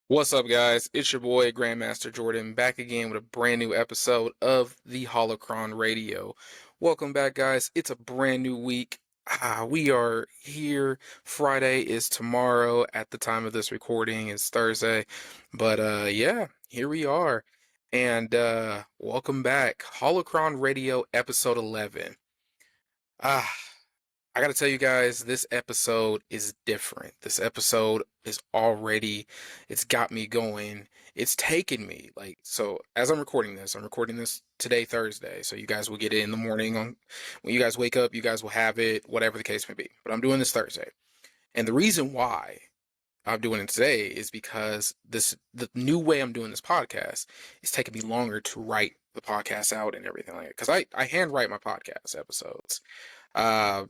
What's up, guys? It's your boy Grandmaster Jordan back again with a brand new episode of the Holocron Radio. Welcome back, guys. It's a brand new week. We are here. Friday is tomorrow. At the time of this recording, it's Thursday. But yeah, here we are. And welcome back. Holocron Radio episode 11. Ah, I gotta tell you guys, this episode is different. This episode is already, it's got me going. It's taken me, so as I'm recording this today, Thursday. So you guys will get it in the morning when you guys wake up, you guys will have it, whatever the case may be. But I'm doing this Thursday. And the reason why I'm doing it today is because the new way I'm doing this podcast is taking me longer to write the podcast out and everything like that. Because I handwrite my podcast episodes.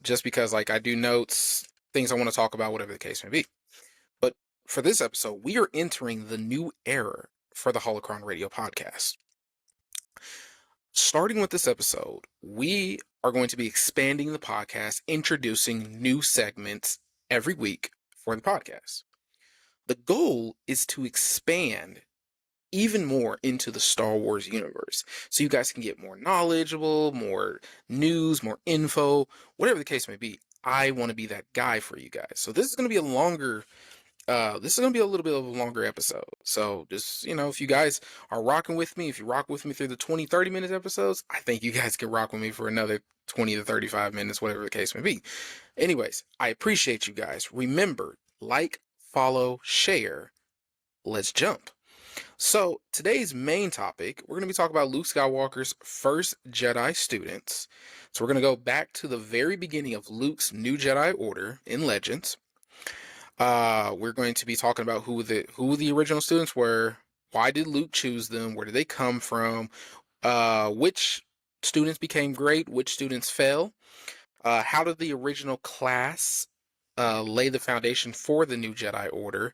Just because I do notes, things I want to talk about, whatever the case may be. But for this episode, we are entering the new era for the Holocron Radio podcast. Starting with this episode, we are going to be expanding the podcast, introducing new segments every week for the podcast. The goal is to expand even more into the Star Wars universe, so you guys can get more knowledgeable, more news, more info, whatever the case may be. I want to be that guy for you guys. So this is going to be a little bit of a longer episode. So just, if you guys are rocking with me, if you rock with me through the 20-30 minute episodes, I think you guys can rock with me for another 20 to 35 minutes, whatever the case may be. Anyways, I appreciate you guys. Remember, like, follow, share. Let's jump. So today's main topic, we're going to be talking about Luke Skywalker's first Jedi students. So we're going to go back to the very beginning of Luke's new Jedi Order in Legends. We're going to be talking about who the original students were, why did Luke choose them, where did they come from, which students became great, which students fell, how did the original class lay the foundation for the new Jedi Order.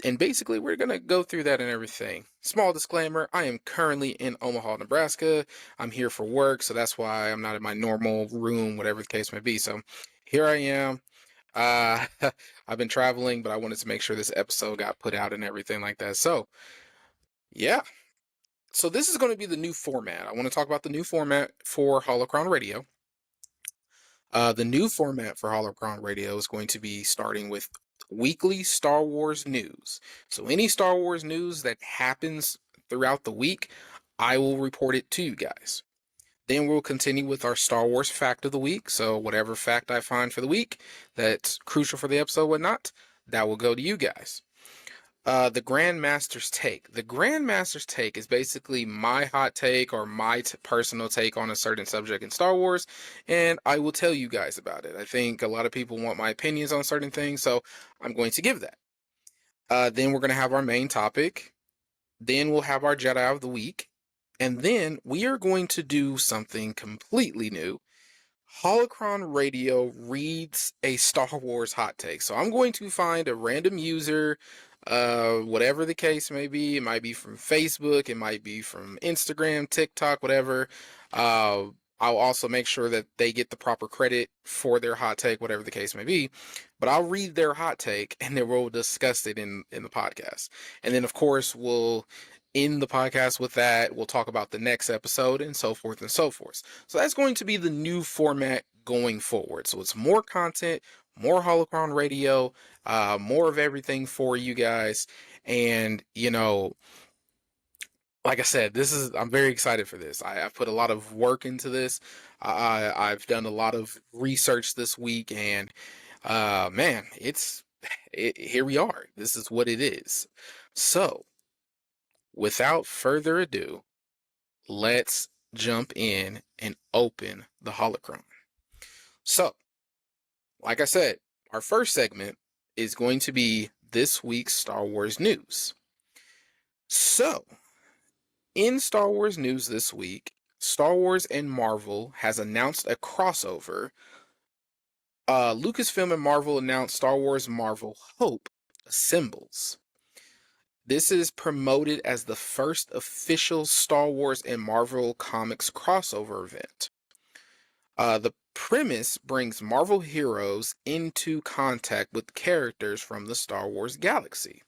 And basically, we're going to go through that and everything. Small disclaimer, I am currently in Omaha, Nebraska. I'm here for work, so that's why I'm not in my normal room, whatever the case may be. So here I am. I've been traveling, but I wanted to make sure this episode got put out and everything like that. So, yeah. So this is going to be the new format. I want to talk about the new format for Holocron Radio. The new format for Holocron Radio is going to be starting with weekly Star Wars news. So any Star Wars news that happens throughout the week, I will report it to you guys. Then we'll continue with our Star Wars fact of the week. So whatever fact I find for the week that's crucial for the episode, whatnot, that will go to you guys. The Grandmaster's take. The Grandmaster's take is basically my hot take or my personal take on a certain subject in Star Wars, and I will tell you guys about it. I think a lot of people want my opinions on certain things, so I'm going to give that. Then we're going to have our main topic. Then we'll have our Jedi of the week. And then we are going to do something completely new. Holocron Radio reads a Star Wars hot take. So I'm going to find a random user, whatever the case may be. It might be from Facebook, it might be from Instagram, TikTok, whatever. I'll also make sure that they get the proper credit for their hot take, whatever the case may be. But I'll read their hot take and then we'll discuss it in the podcast. And then, of course, we'll end the podcast with that. We'll talk about the next episode and so forth and so forth. So that's going to be the new format going forward. So it's more content, more Holocron Radio, more of everything for you guys. And, like I said, I'm very excited for this. I've put a lot of work into this. I've done a lot of research this week, and man, here we are. This is what it is. So, without further ado, let's jump in and open the Holocron. So, like I said, our first segment is going to be this week's Star Wars news. So, in Star Wars news this week, Star Wars and Marvel has announced a crossover. Lucasfilm and Marvel announced Star Wars Marvel Hope Assembles. This is promoted as the first official Star Wars and Marvel Comics crossover event. The premise brings Marvel heroes into contact with characters from the Star Wars galaxy.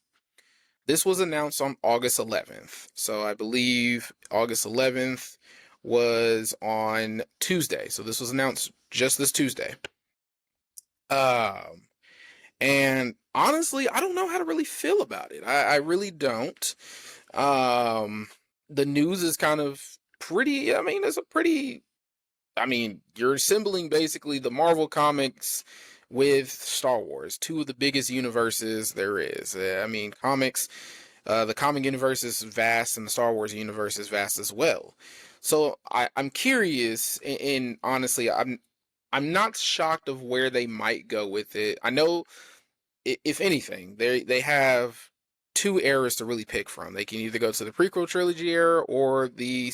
This was announced on August 11th. So I believe August 11th was on Tuesday. So this was announced just this Tuesday. Um, and honestly, I don't know how to really feel about it. I really don't. Um, the news is kind of pretty, I mean, it's a pretty, I mean, you're assembling basically the Marvel comics with Star Wars, two of the biggest universes there is. I mean, the comic universe is vast, and the Star Wars universe is vast as well. So I'm curious, and honestly, I'm not shocked of where they might go with it. I know, if anything, they have two eras to really pick from. They can either go to the prequel trilogy era or the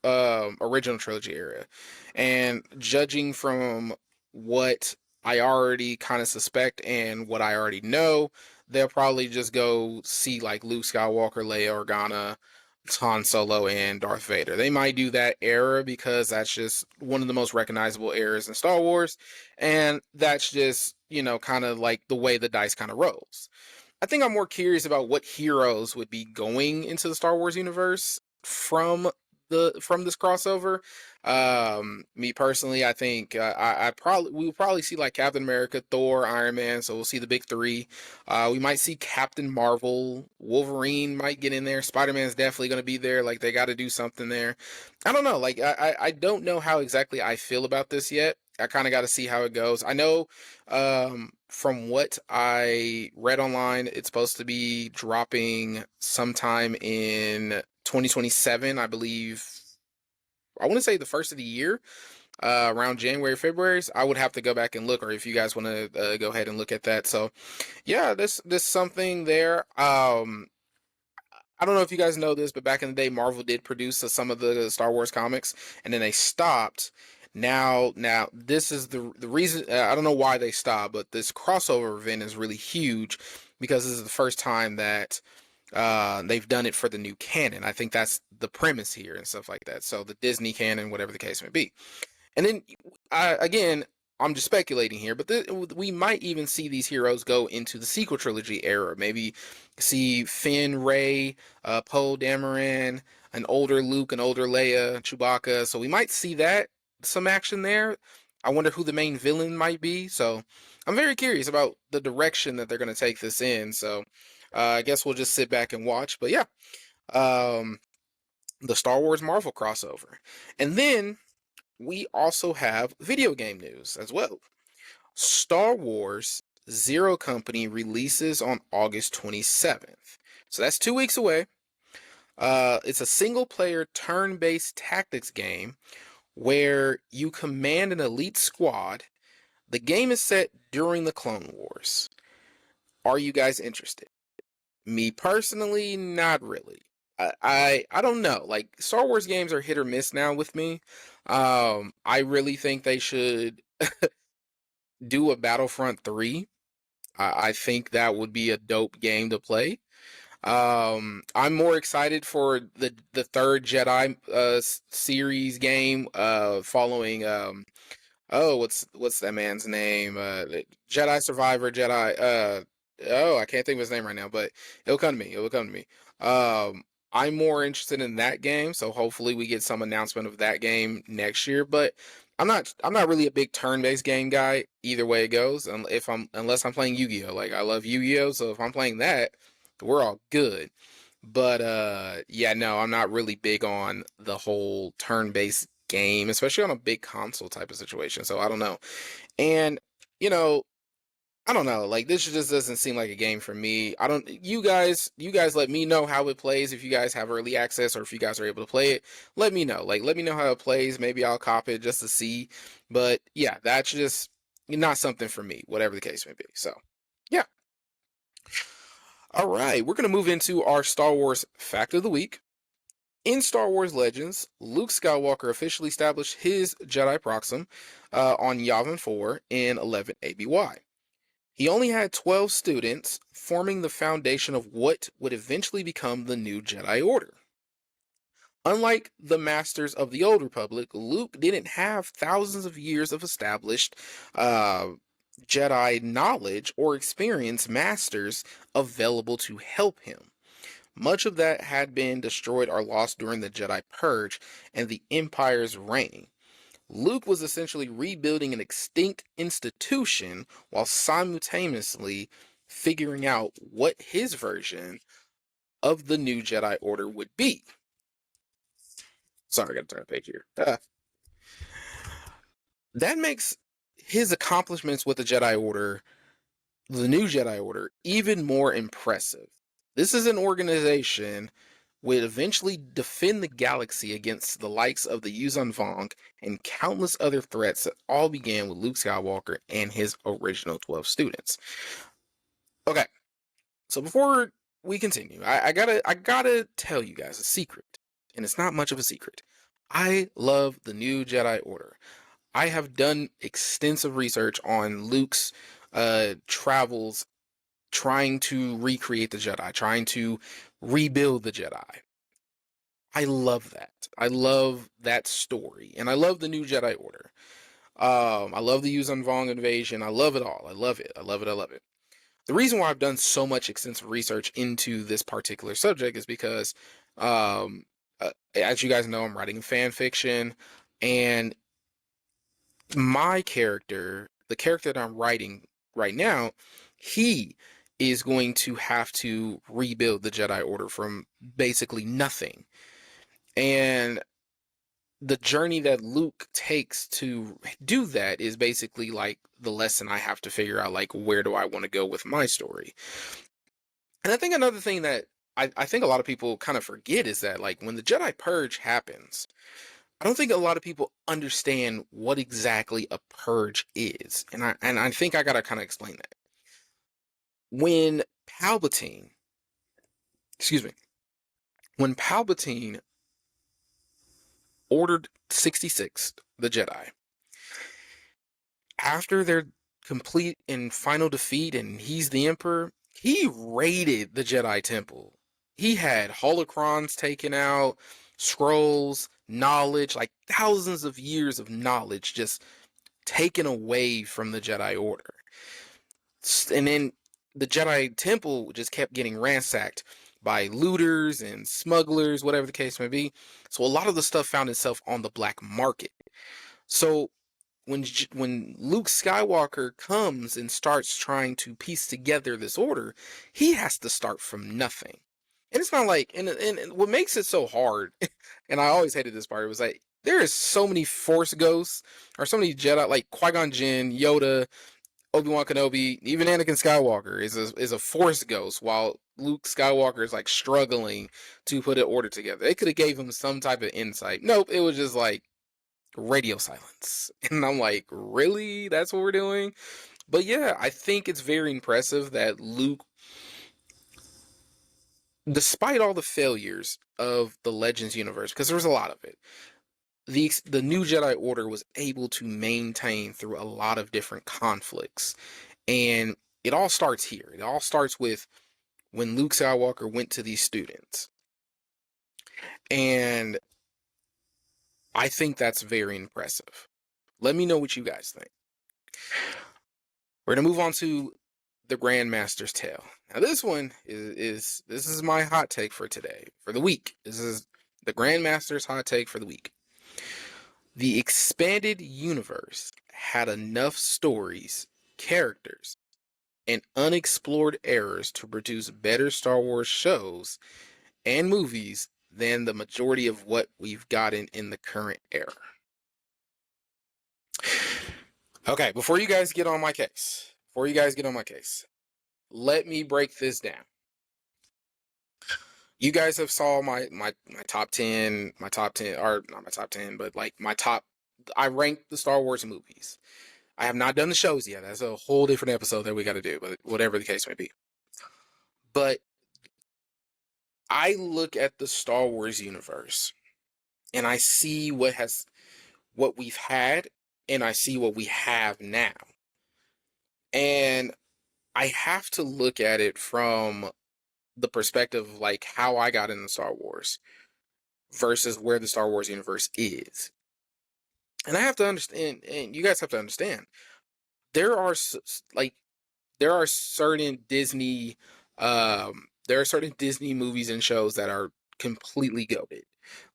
original trilogy era. And judging from what I already kind of suspect and what I already know, they'll probably just go see like Luke Skywalker, Leia Organa, Han Solo, and Darth Vader. They might do that era because that's just one of the most recognizable eras in Star Wars, and that's just, kind of like the way the dice kind of rolls. I think I'm more curious about what heroes would be going into the Star Wars universe from this crossover. Me personally, I think we will probably see like Captain America, Thor, Iron Man. So we'll see the big three. We might see Captain Marvel, Wolverine might get in there. Spider Man's definitely going to be there. Like they got to do something there. I don't know. Like I don't know how exactly I feel about this yet. I kind of got to see how it goes. I know, from what I read online, it's supposed to be dropping sometime in 2027, I believe. I want to say the first of the year, around January, February. So I would have to go back and look, or if you guys want to go ahead and look at that. So, yeah, this something there. I don't know if you guys know this, but back in the day, Marvel did produce some of the Star Wars comics, and then they stopped. Now, this is the reason. I don't know why they stopped, but this crossover event is really huge because this is the first time that they've done it for the new canon. I think that's the premise here and stuff like that. So the Disney canon, whatever the case may be. And then, again, I'm just speculating here, but we might even see these heroes go into the sequel trilogy era. Maybe see Finn, Rey, Poe Dameron, an older Luke, an older Leia, Chewbacca. So we might see that, some action there. I wonder who the main villain might be. So I'm very curious about the direction that they're going to take this in. So I guess we'll just sit back and watch. But yeah, um, the Star Wars Marvel crossover. And then we also have video game news as well. Star Wars Zero Company releases on August 27th. So that's 2 weeks away. It's a single player turn based tactics game where you command an elite squad. The game is set during the Clone Wars. Are you guys interested? Me personally, not really. I don't know. Like Star Wars games are hit or miss now with me. I really think they should do a Battlefront 3. I think that would be a dope game to play. I'm more excited for the third Jedi series game following what's that man's name? Jedi Survivor, Jedi I can't think of his name right now, but it'll come to me. It will come to me. I'm more interested in that game, so hopefully we get some announcement of that game next year. But I'm not really a big turn-based game guy either way it goes. And unless I'm playing Yu-Gi-Oh! Like I love Yu-Gi-Oh! So if I'm playing that, we're all good. But yeah, no, I'm not really big on the whole turn-based game, especially on a big console type of situation. So I don't know. And you know, I don't know. Like this just doesn't seem like a game for me. I don't. You guys, let me know how it plays. If you guys have early access or if you guys are able to play it, let me know. Like let me know how it plays. Maybe I'll cop it just to see. But yeah, that's just not something for me. Whatever the case may be. So yeah. All right, we're gonna move into our Star Wars fact of the week. In Star Wars Legends, Luke Skywalker officially established his Jedi Proxim on Yavin 4 in 11 ABY. He only had 12 students, forming the foundation of what would eventually become the new Jedi Order. Unlike the Masters of the Old Republic, Luke didn't have thousands of years of established uh, Jedi knowledge or experienced masters available to help him. Much of that had been destroyed or lost during the Jedi Purge and the Empire's reign. Luke was essentially rebuilding an extinct institution while simultaneously figuring out what his version of the new Jedi Order would be. Sorry, I gotta turn the page here. That makes his accomplishments with the Jedi Order, the new Jedi Order, even more impressive. This is an organization would eventually defend the galaxy against the likes of the Yuuzhan Vong and countless other threats that all began with Luke Skywalker and his original 12 students. Okay, so before we continue, I gotta tell you guys a secret, and it's not much of a secret. I love the new Jedi Order. I have done extensive research on Luke's travels trying to recreate the Jedi, trying to rebuild the Jedi. I love that. I love that story, and I love the new Jedi Order. I love the Yuuzhan Vong invasion. I love it all. I love it. I love it. I love it. The reason why I've done so much extensive research into this particular subject is because, as you guys know, I'm writing fan fiction, and my character, the character that I'm writing right now, he is going to have to rebuild the Jedi Order from basically nothing. And the journey that Luke takes to do that is basically like the lesson I have to figure out, like, where do I want to go with my story? And I think another thing that I think a lot of people kind of forget is that, like, when the Jedi Purge happens, I don't think a lot of people understand what exactly a purge is. And I think I gotta kind of explain that. When Palpatine, excuse me, when Palpatine ordered 66, the Jedi, after their complete and final defeat and he's the Emperor, he raided the Jedi Temple. He had holocrons taken out, scrolls, knowledge, like thousands of years of knowledge just taken away from the Jedi Order. And then the Jedi Temple just kept getting ransacked by looters and smugglers, whatever the case may be. So a lot of the stuff found itself on the black market. So when Luke Skywalker comes and starts trying to piece together this order, he has to start from nothing. And it's not like, and what makes it so hard, and I always hated this part, it was like, there is so many Force ghosts, or so many Jedi, like Qui-Gon Jinn, Yoda, Obi-Wan Kenobi, even Anakin Skywalker is a Force ghost, while Luke Skywalker is like struggling to put an order together. They could have gave him some type of insight. Nope, it was just like radio silence. And I'm like, really? That's what we're doing? But yeah, I think it's very impressive that Luke, despite all the failures of the Legends universe, because there was a lot of it, the new Jedi Order was able to maintain through a lot of different conflicts. And it all starts here. It all starts with when Luke Skywalker went to these students. And I think that's very impressive. Let me know what you guys think. We're going to move on to the Grandmaster's tale. Now this one is this is my hot take for today, for the week. This is the Grandmaster's hot take for the week. The expanded universe had enough stories, characters, and unexplored eras to produce better Star Wars shows and movies than the majority of what we've gotten in the current era. Okay, before you guys get on my case, let me break this down. You guys have saw my top 10, or not my top 10, but like my top, I ranked the Star Wars movies. I have not done the shows yet. That's a whole different episode that we got to do, but whatever the case may be. But I look at the Star Wars universe and I see what we've had, and I see what we have now. And I have to look at it from the perspective of like how I got into Star Wars versus where the Star Wars universe is. And I have to understand, and you guys have to understand, there are certain Disney, there are certain Disney movies and shows that are completely goated.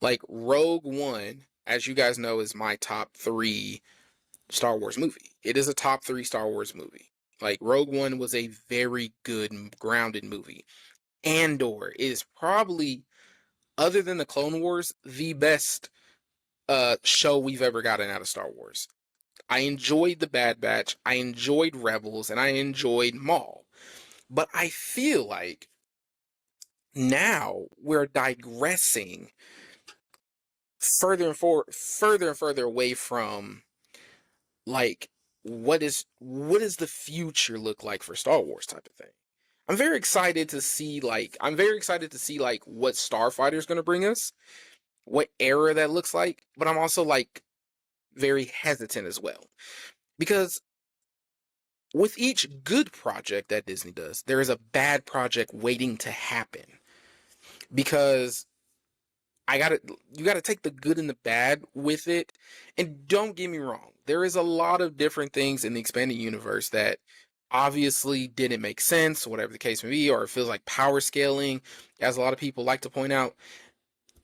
Like Rogue One, as you guys know, is my top 3 Star Wars movie. It is a top 3 Star Wars movie. Like Rogue One was a very good grounded movie. Andor is probably, other than the Clone Wars, the best show we've ever gotten out of Star Wars. I enjoyed The Bad Batch, I enjoyed Rebels, and I enjoyed Maul. But I feel like now we're digressing further and further away from, like, what is the future look like for Star Wars type of thing. I'm very excited to see like what Starfighter's going to bring us, what era that looks like, but I'm also like very hesitant as well, because with each good project that Disney does, there is a bad project waiting to happen. Because you gotta take the good and the bad with it. And don't get me wrong, there is a lot of different things in the expanded universe that obviously didn't make sense, whatever the case may be, or it feels like power scaling, as a lot of people like to point out.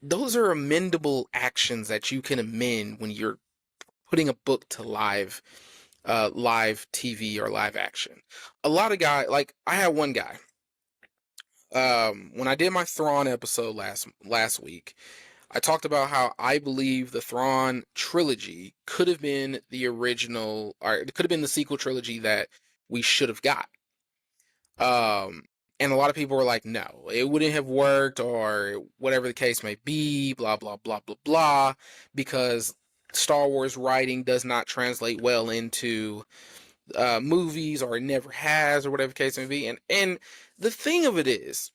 Those are amendable actions that you can amend when you're putting a book to live TV or live action. A lot of guys, like I had one guy, when I did my Thrawn episode last week, I talked about how I believe the Thrawn trilogy could have been the original, or it could have been the sequel trilogy that we should have got. And a lot of people were like, no, it wouldn't have worked, or whatever the case may be, blah, blah, blah, blah, blah, because Star Wars writing does not translate well into movies, or it never has, or whatever the case may be. And the thing of it is,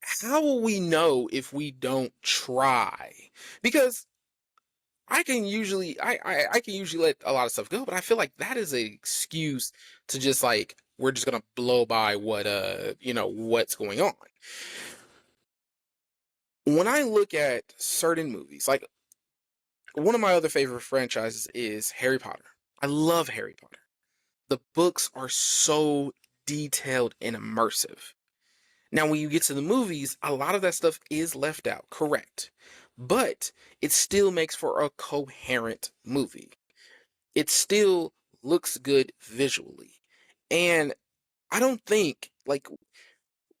how will we know if we don't try? Because I can usually let a lot of stuff go, but I feel like that is an excuse to just like, we're just gonna blow by what's going on. When I look at certain movies, like one of my other favorite franchises is Harry Potter. I love Harry Potter. The books are so detailed and immersive. Now, when you get to the movies, a lot of that stuff is left out, correct. But it still makes for a coherent movie. It still looks good visually. And I don't think, like,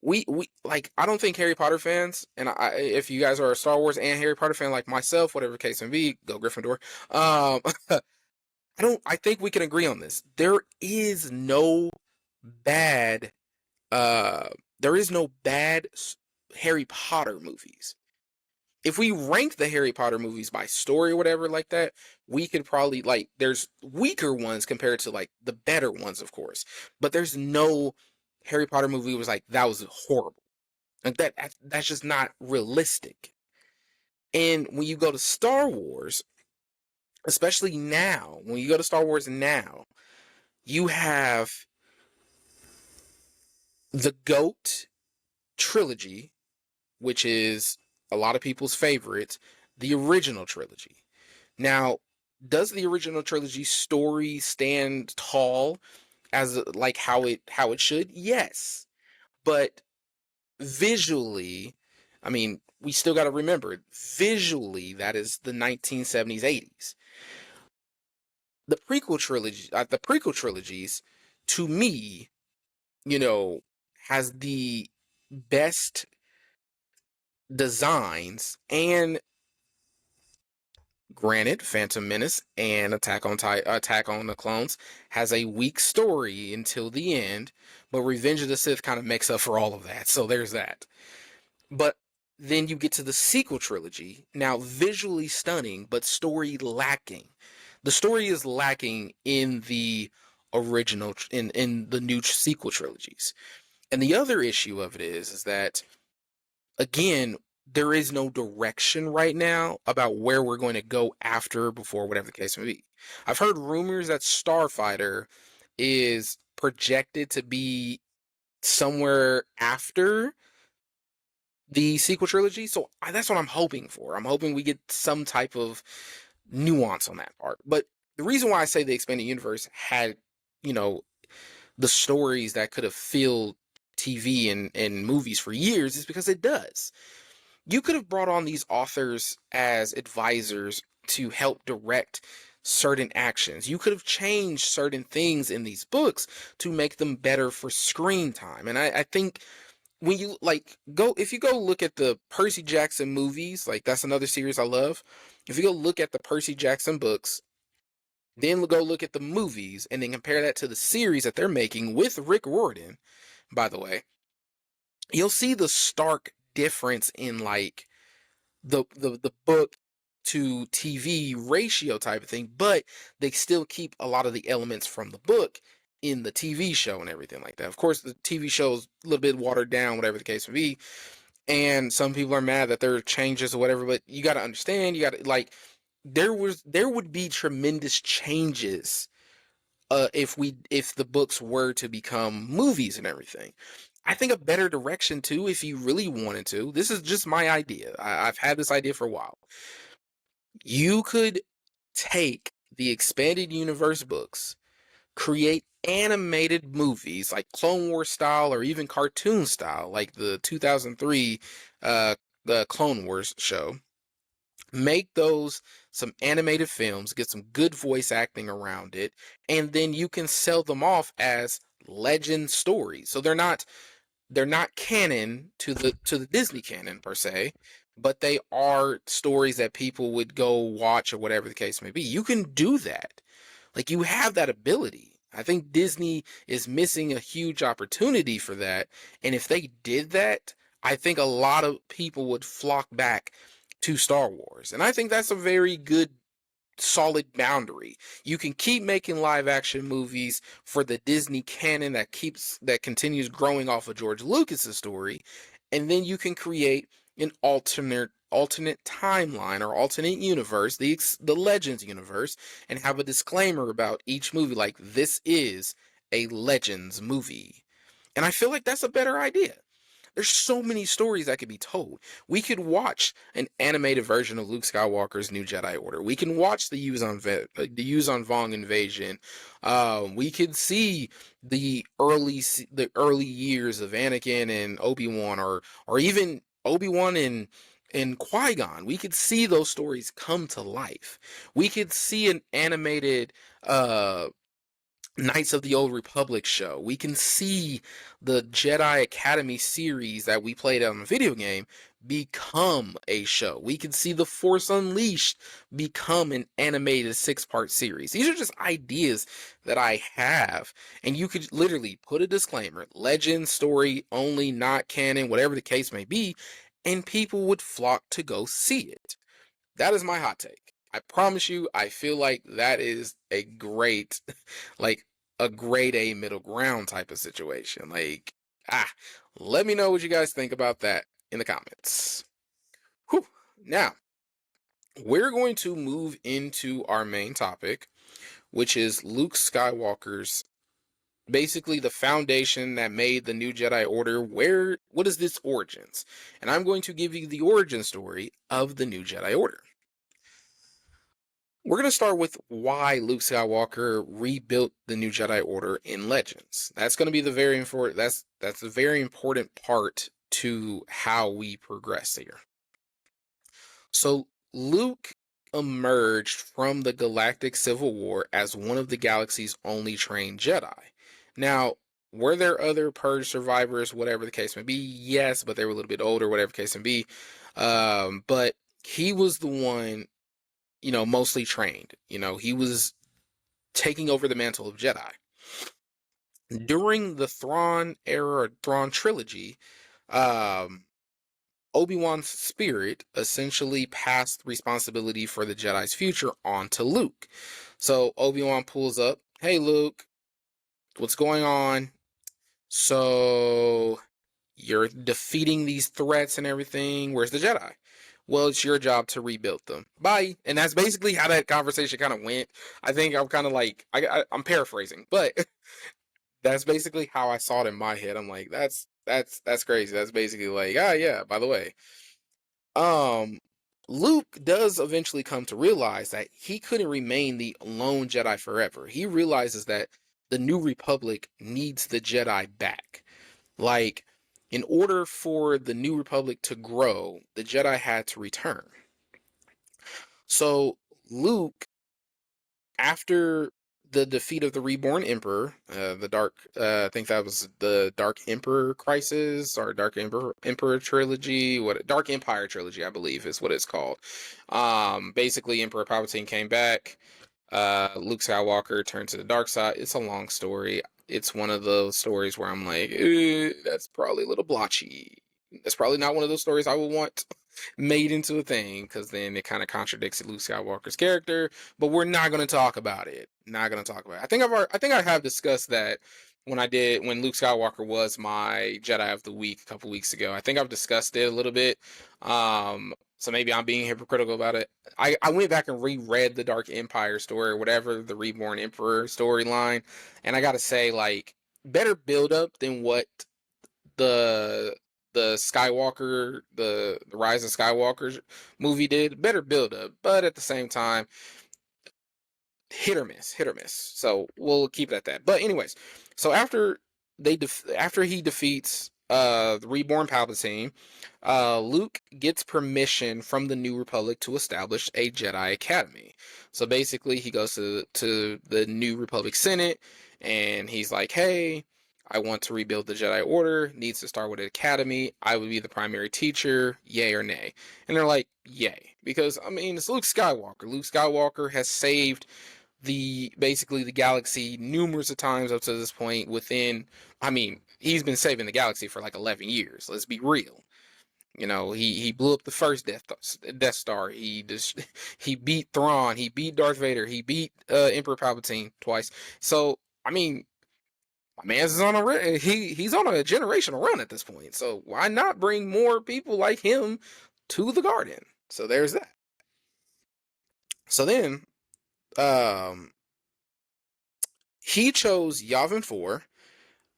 I don't think Harry Potter fans, and if you guys are a Star Wars and Harry Potter fan like myself, whatever the case may be, go Gryffindor. I think we can agree on this. There is no bad Harry Potter movies. If we rank the Harry Potter movies by story or whatever like that, we could probably, like, there's weaker ones compared to like the better ones, of course. But there's no Harry Potter movie was like, that was horrible. Like that's just not realistic. And when you go to Star Wars, especially now, when you go to Star Wars now, you have the GOAT trilogy, which is a lot of people's favorite, the original trilogy. Now, does the original trilogy story stand tall as like how it should? Yes. But visually, I mean, we still got to remember, visually, that is the 1970s, 80s. The prequel trilogies, to me, has the best designs. And granted, Phantom Menace and Attack on the Clones has a weak story until the end, but Revenge of the Sith kind of makes up for all of that. So there's that. But then you get to the sequel trilogy, now visually stunning, but story lacking. The story is lacking in the original, in the new sequel trilogies. And the other issue of it is that, again, there is no direction right now about where we're going to go after, before, whatever the case may be. I've heard rumors that Starfighter is projected to be somewhere after the sequel trilogy, so that's what I'm hoping for. I'm hoping we get some type of nuance on that part. But the reason why I say the expanded universe had, the stories that could have filled TV and movies for years is because it does. You could have brought on these authors as advisors to help direct certain actions. You could have changed certain things in these books to make them better for screen time. And I think when you if you go look at the Percy Jackson movies, like that's another series I love. If you go look at the Percy Jackson books, then go look at the movies and then compare that to the series that they're making with Rick Riordan, by the way, you'll see the stark difference in like the book to TV ratio type of thing, but they still keep a lot of the elements from the book in the TV show and everything like that. Of course, the TV show is a little bit watered down, whatever the case may be, and some people are mad that there are changes or whatever, but you got to understand, you got to like there would be tremendous changes if the books were to become movies and everything. I think a better direction too, if you really wanted to, this is just my idea. I've had this idea for a while. You could take the expanded universe books, create animated movies like Clone Wars style or even cartoon style, like the 2003 the Clone Wars show. Make those some animated films, get some good voice acting around it, and then you can sell them off as legend stories. So they're not canon to the Disney canon per se, but they are stories that people would go watch or whatever the case may be. You can do that. Like, you have that ability. I think Disney is missing a huge opportunity for that. And if they did that, I think a lot of people would flock back to Star Wars. And I think that's a very good, solid boundary. You can keep making live action movies for the Disney canon that continues growing off of George Lucas's story, and then you can create an alternate timeline or alternate universe, the Legends universe, and have a disclaimer about each movie, like this is a Legends movie. And I feel like that's a better idea. There's so many stories that could be told. We could watch an animated version of Luke Skywalker's New Jedi Order. We can watch the Yuuzhan Vong invasion. We could see the early years of Anakin and Obi-Wan, or even Obi-Wan and Qui-Gon. We could see those stories come to life. We could see an animated Knights of the Old Republic show. We can see the Jedi Academy series that we played on the video game become a show. We can see The Force Unleashed become an animated 6-part series. These are just ideas that I have, and you could literally put a disclaimer, legend, story only, not canon, whatever the case may be, and people would flock to go see it. That is my hot take. I promise you, I feel like that is a great, like, a grade A middle ground type of situation. Like, let me know what you guys think about that in the comments. Whew. Now, we're going to move into our main topic, which is Luke Skywalker's, basically the foundation that made the New Jedi Order. What is this origins? And I'm going to give you the origin story of the New Jedi Order. We're going to start with why Luke Skywalker rebuilt the New Jedi Order in Legends. That's going to be the very important, that's a very important part to how we progress here. So Luke emerged from the Galactic Civil War as one of the galaxy's only trained Jedi. Now, were there other Purge survivors, whatever the case may be? Yes, but they were a little bit older, whatever the case may be. But he was the one, mostly trained. He was taking over the mantle of Jedi. During the Thrawn era, or Thrawn trilogy, Obi-Wan's spirit essentially passed responsibility for the Jedi's future on to Luke. So Obi-Wan pulls up, "Hey Luke, what's going on? So you're defeating these threats and everything. Where's the Jedi? Well, it's your job to rebuild them. Bye." And that's basically how that conversation kind of went. I think I'm kind of like, I'm paraphrasing, but that's basically how I saw it in my head. I'm like, that's crazy. That's basically like, yeah, by the way. Luke does eventually come to realize that he couldn't remain the lone Jedi forever. He realizes that the New Republic needs the Jedi back. Like, in order for the New Republic to grow, the Jedi had to return. So Luke, after the defeat of the Reborn Emperor, I think that was the Dark Emperor Crisis or Emperor trilogy, Dark Empire trilogy, I believe is what it's called. Basically, Emperor Palpatine came back. Luke Skywalker turned to the dark side. It's a long story. It's one of those stories where I'm like, that's probably a little blotchy. That's probably not one of those stories I would want made into a thing, because then it kind of contradicts Luke Skywalker's character. But we're not going to talk about it. Not going to talk about it. I think I have discussed that when Luke Skywalker was my Jedi of the Week a couple weeks ago. I think I've discussed it a little bit. So maybe I'm being hypocritical about it. I went back and reread the Dark Empire story or whatever, the Reborn Emperor storyline, and I gotta say, like, better build up than what the Skywalker, the Rise of Skywalker movie did. Better build up, but at the same time, hit or miss. So we'll keep it at that. But anyways, so after he defeats the Reborn Palpatine, Luke gets permission from the New Republic to establish a Jedi Academy. So basically, he goes to the New Republic Senate, and he's like, "Hey, I want to rebuild the Jedi Order. Needs to start with an academy. I would be the primary teacher. Yay or nay?" And they're like, "Yay," because I mean, it's Luke Skywalker. Luke Skywalker has saved basically the galaxy numerous of times up to this point. I mean, he's been saving the galaxy for like 11 years. Let's be real. You know, he blew up the first Death Star. He beat Thrawn. He beat Darth Vader. He beat Emperor Palpatine twice. So I mean, my man's he's on a generational run at this point. So why not bring more people like him to the Garden? So there's that. So then, he chose Yavin 4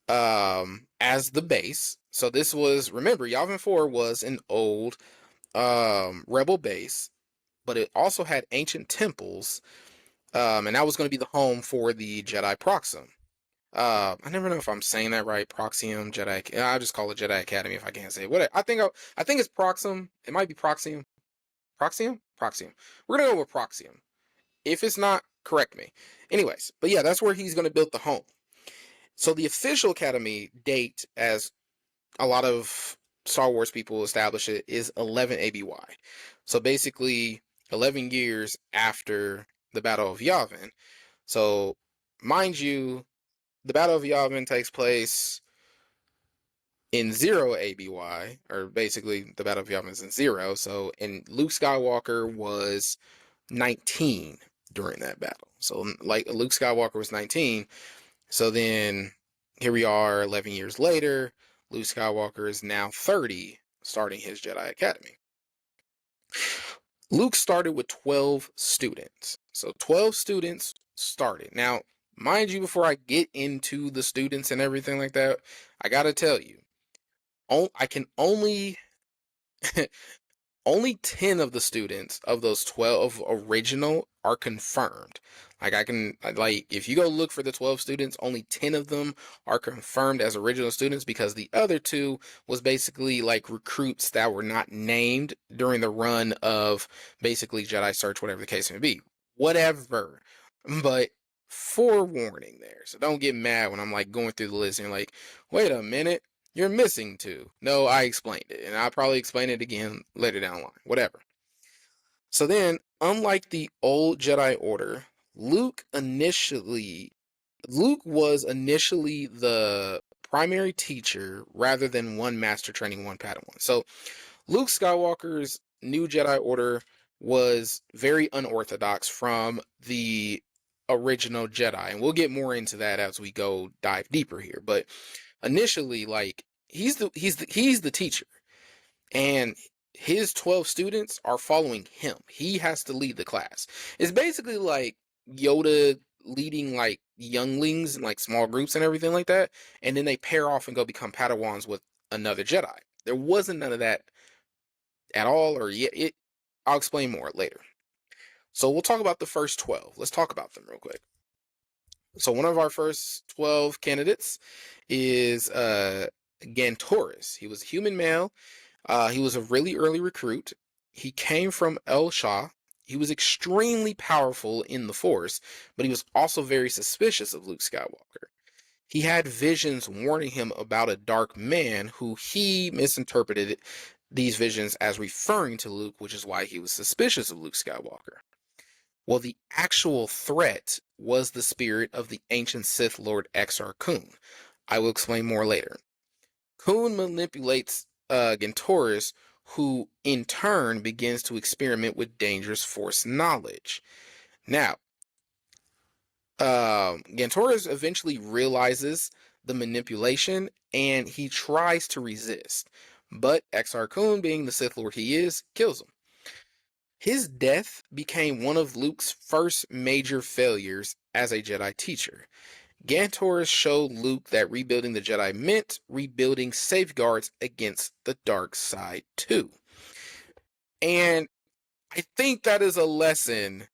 as the base. So this was, remember, Yavin 4 was an old rebel base, but it also had ancient temples, and that was going to be the home for the Jedi Proxim. I never know if I'm saying that right. Proxium Jedi. I'll just call it Jedi Academy if I can't say it. What I think it's Proxim. It might be Proxium. Proxium. We're gonna go with Proxium. If it's not, correct me. Anyways, but yeah, that's where he's gonna build the home. So the official Academy date, as a lot of Star Wars people establish it, is 11 ABY. So basically, 11 years after the Battle of Yavin. So, mind you, the Battle of Yavin takes place in 0 ABY, or basically the Battle of Yavin is in 0. So, and Luke Skywalker was 19 during that battle. So, like, Luke Skywalker was 19. So then, here we are 11 years later. Luke Skywalker is now 30, starting his Jedi Academy. Luke started with 12 students. So 12 students started. Now, mind you, before I get into the students and everything like that, I gotta tell you, I can only 10 of the students of those 12 original are confirmed. If you go look for the 12 students, only 10 of them are confirmed as original students, because the other 2 was basically like recruits that were not named during the run of basically Jedi Search, whatever the case may be. Whatever. But forewarning there. So don't get mad when I'm like going through the list and you're like, wait a minute, you're missing 2. No, I explained it, and I'll probably explain it again later down the line. Whatever. So then, unlike the old Jedi Order, Luke was initially the primary teacher rather than one master training one Padawan. So Luke Skywalker's new Jedi Order was very unorthodox from the original Jedi, and we'll get more into that as we go dive deeper here. But initially, like, he's the teacher, and his 12 students are following him. He has to lead the class. It's basically like Yoda leading like younglings and like small groups and everything like that, and then they pair off and go become Padawans with another Jedi. There wasn't none of that at all, or yet I'll explain more later. So we'll talk about the first 12. Let's talk about them real quick. So one of our first 12 candidates is Gantoris. He was a human male. He was a really early recruit. He came from El Shah. He was extremely powerful in the Force, but he was also very suspicious of Luke Skywalker. He had visions warning him about a dark man who he misinterpreted these visions as referring to Luke, which is why he was suspicious of Luke Skywalker. Well, the actual threat was the spirit of the ancient Sith Lord Exar Kun. I will explain more later. Kun manipulates Gantoris, who in turn begins to experiment with dangerous Force knowledge. Now, Gantoris eventually realizes the manipulation and he tries to resist, but Exar Kun, being the Sith Lord he is, kills him. His death became one of Luke's first major failures as a Jedi teacher. Gantoris showed Luke that rebuilding the Jedi meant rebuilding safeguards against the dark side too. And I think that is a lesson,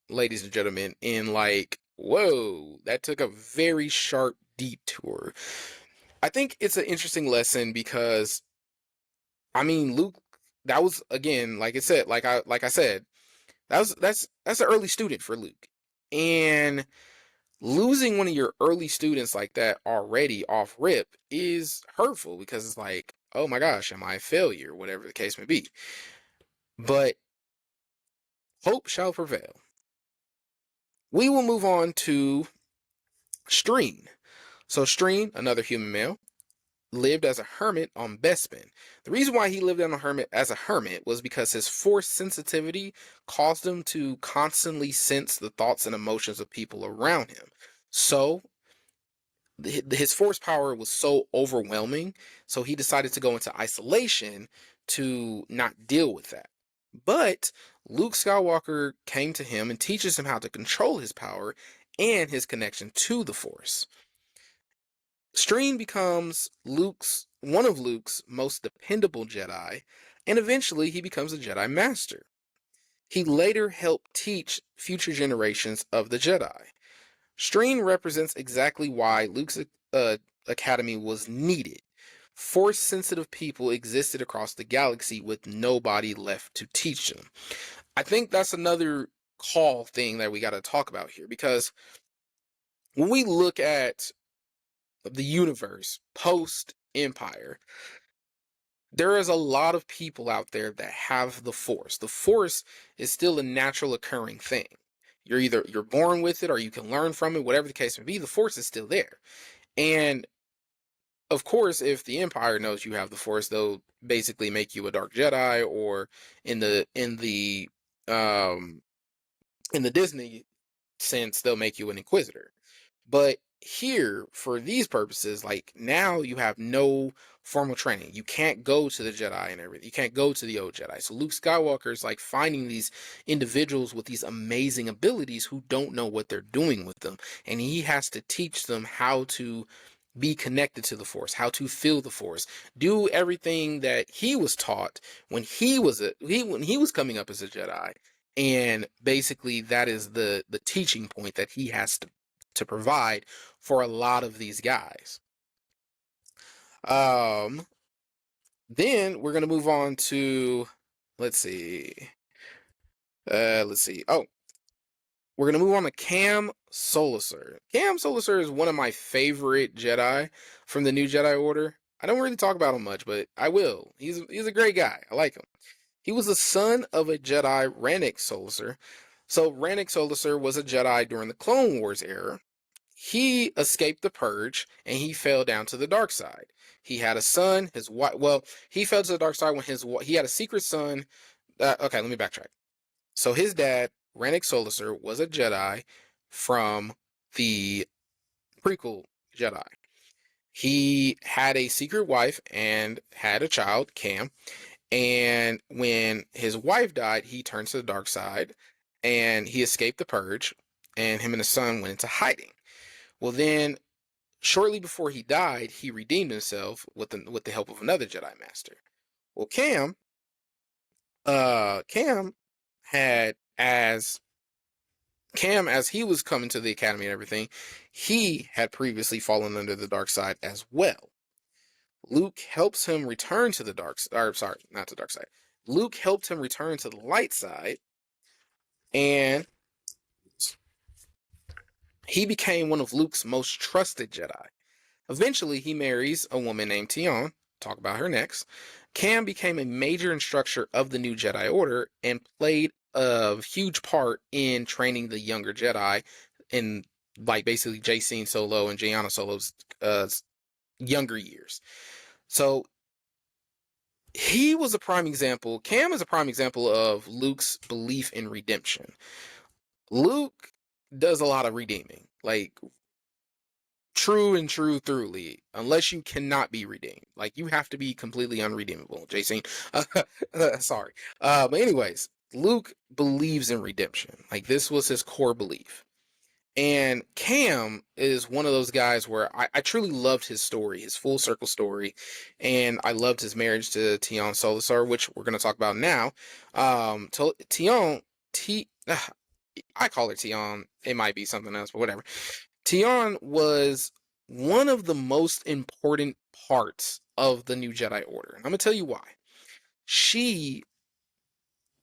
ladies and gentlemen, in like, whoa, that took a very sharp detour. I think it's an interesting lesson because, I mean, Luke, that was, again, like I said, that's an early student for Luke. And losing one of your early students like that already off rip is hurtful because it's like, oh my gosh, am I a failure? Whatever the case may be. But hope shall prevail. We will move on to Streen. So Streen, another human male, lived as a hermit on Bespin. The reason why he lived as a hermit was because his Force sensitivity caused him to constantly sense the thoughts and emotions of people around him. So his Force power was so overwhelming, so he decided to go into isolation to not deal with that. But Luke Skywalker came to him and teaches him how to control his power and his connection to the Force. Streen becomes one of Luke's most dependable Jedi, and eventually he becomes a Jedi Master. He later helped teach future generations of the Jedi. Streen represents exactly why Luke's academy was needed. Force-sensitive people existed across the galaxy with nobody left to teach them. I think that's another call thing that we got to talk about here, because when we look at the universe post-Empire, there is a lot of people out there that have the Force. The Force is still a natural occurring thing. You're born with it or you can learn from it, whatever the case may be, the Force is still there. And of course, if the Empire knows you have the Force, they'll basically make you a Dark Jedi, or in the Disney sense, they'll make you an Inquisitor. But here, for these purposes, like, now you have no formal training. You can't go to the Jedi and everything. You can't go to the old Jedi. So Luke Skywalker is like finding these individuals with these amazing abilities who don't know what they're doing with them. And he has to teach them how to be connected to the Force, how to feel the Force, do everything that he was taught when he was coming up as a Jedi. And basically that is the teaching point that he has to provide for a lot of these guys. Then we're gonna move on to, let's see. Oh, we're gonna move on to Cam Solusar. Cam Solusar is one of my favorite Jedi from the New Jedi Order. I don't really talk about him much, but I will. He's a great guy. I like him. He was the son of a Jedi, Rannick Solusar. So Rannick Solusar was a Jedi during the Clone Wars era. He escaped the purge and he fell down to the dark side. He had a son, his wife. Well, he fell to the dark side when he had a secret son. Okay, let me backtrack. So his dad, Rannick Solusar, was a Jedi from the prequel Jedi. He had a secret wife and had a child, Cam. And when his wife died, he turned to the dark side and he escaped the purge, and him and his son went into hiding. Well, then, shortly before he died, he redeemed himself with the help of another Jedi Master. Well, Cam had as he was coming to the academy and everything, he had previously fallen under the dark side as well. Luke helps him return to the dark side. Or, sorry, not the dark side. Luke helped him return to the light side, and he became one of Luke's most trusted Jedi. Eventually, he marries a woman named Tion. Talk about her next. Cam became a major instructor of the new Jedi Order and played a huge part in training the younger Jedi in, like, basically Jacen Solo and Jaina Solo's younger years. So he was a prime example. Cam is a prime example of Luke's belief in redemption. Luke does a lot of redeeming, like true and true throughly, unless you cannot be redeemed. Like, you have to be completely unredeemable, Jacen. Sorry. But anyways, Luke believes in redemption. Like, this was his core belief. And Cam is one of those guys where I truly loved his story, his full circle story, and I loved his marriage to Tion Solusar, which we're going to talk about now. Tion, I call her Tion. It might be something else, but whatever. Tion was one of the most important parts of the new Jedi Order. And I'm going to tell you why. She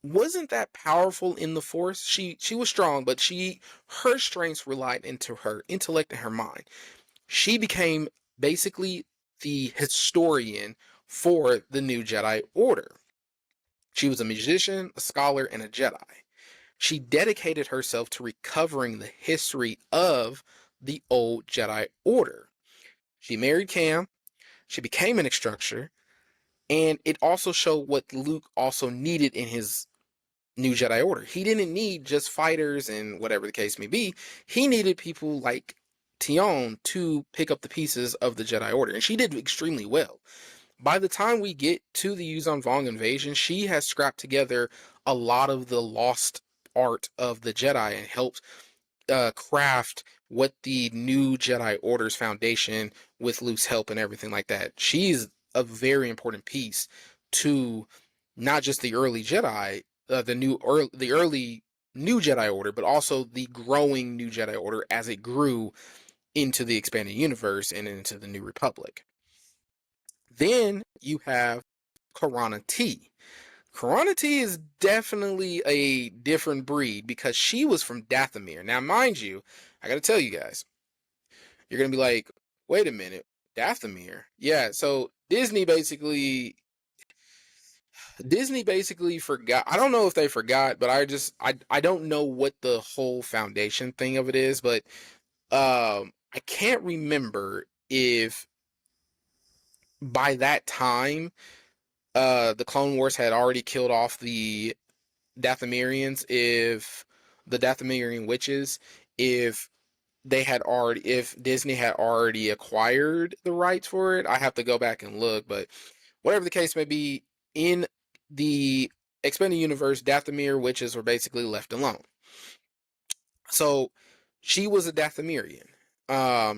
wasn't that powerful in the Force. She was strong, but her strengths relied into her intellect and her mind. She became basically the historian for the new Jedi Order. She was a magician, a scholar, and a Jedi. She dedicated herself to recovering the history of the old Jedi Order. She married Cam. She became an instructor, and it also showed what Luke also needed in his new Jedi Order. He didn't need just fighters and whatever the case may be. He needed people like Tion to pick up the pieces of the Jedi Order, and she did extremely well. By the time we get to the Yuuzhan Vong invasion, she has scrapped together a lot of the lost art of the Jedi and helped craft what the new Jedi Order's foundation with Luke's help and everything like that. She's a very important piece to not just the early Jedi, the early new Jedi Order, but also the growing new Jedi Order as it grew into the expanded universe and into the New Republic. Then you have Karana T. Karana T is definitely a different breed because she was from Dathomir. Now, mind you, I gotta tell you guys, you're gonna be like, wait a minute, Dathomir? Yeah, so Disney basically forgot. I don't know if they forgot, but I don't know what the whole foundation thing of it is, but I can't remember if by that time the Clone Wars had already killed off the Dathomirians, if the Dathomirian witches, if Disney had already acquired the rights for it. I have to go back and look, but whatever the case may be, in the expanded universe, Dathomir witches were basically left alone. So she was a Dathomirian.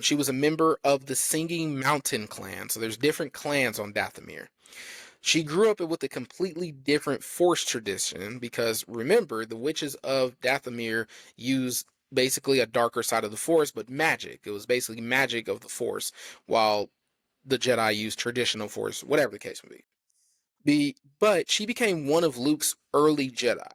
She was a member of the Singing Mountain clan. So there's different clans on Dathomir. She grew up with a completely different Force tradition because, remember, the witches of Dathomir used basically a darker side of the Force, but magic. It was basically magic of the Force, while the Jedi used traditional Force, whatever the case may be. But she became one of Luke's early Jedi.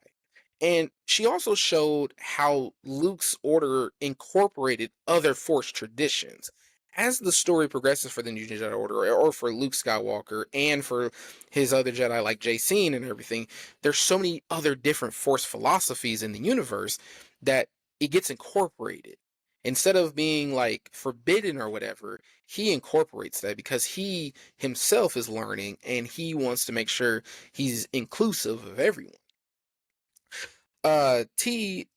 And she also showed how Luke's order incorporated other Force traditions. As the story progresses for the New Jedi Order, or for Luke Skywalker, and for his other Jedi like Jacen and everything, there's so many other different Force philosophies in the universe that it gets incorporated. Instead of being like forbidden or whatever, he incorporates that because he himself is learning and he wants to make sure he's inclusive of everyone. T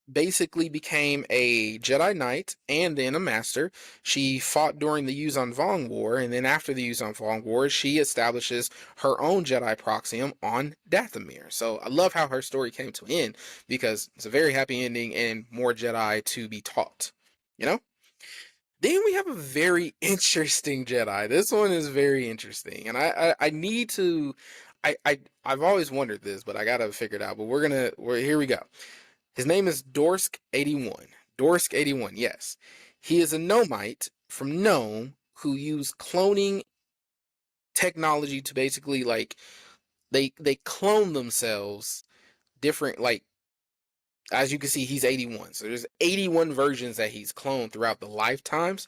basically became a Jedi Knight and then a Master. She fought during the Yuuzhan Vong War, and then after the Yuuzhan Vong War, she establishes her own Jedi Proxium on Dathomir. So I love how her story came to an end because it's a very happy ending and more Jedi to be taught. You know? Then we have a very interesting Jedi. This one is very interesting, and I need to. I've always wondered this, but I gotta figure it out. But we're here we go. His name is Dorsk 81. Dorsk 81, yes. He is a Nomite from Nome who use cloning technology to basically like they clone themselves different, like as you can see, he's 81. So there's 81 versions that he's cloned throughout the lifetimes.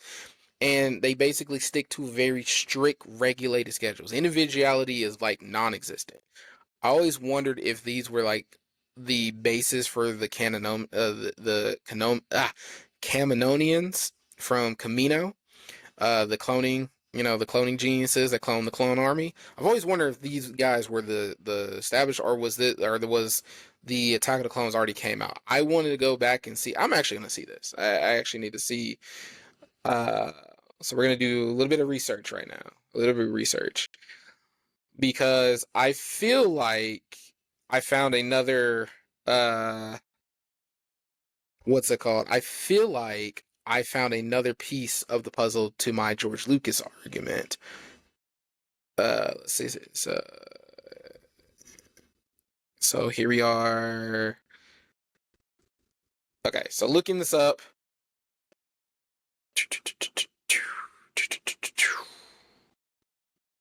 And they basically stick to very strict regulated schedules. Individuality is like non-existent. I always wondered if these were like the basis for the Caminonians from Camino, the cloning, the cloning geniuses that clone the clone army. I've always wondered if these guys were the established, or was the Attack of the Clones already came out. I wanted to go back and see. I'm actually going to see this. I actually need to see. So we're going to do a little bit of research right now. A little bit of research. Because I feel like I found another, what's it called? I feel like I found another piece of the puzzle to my George Lucas argument. Let's see. So here we are. Okay, so looking this up.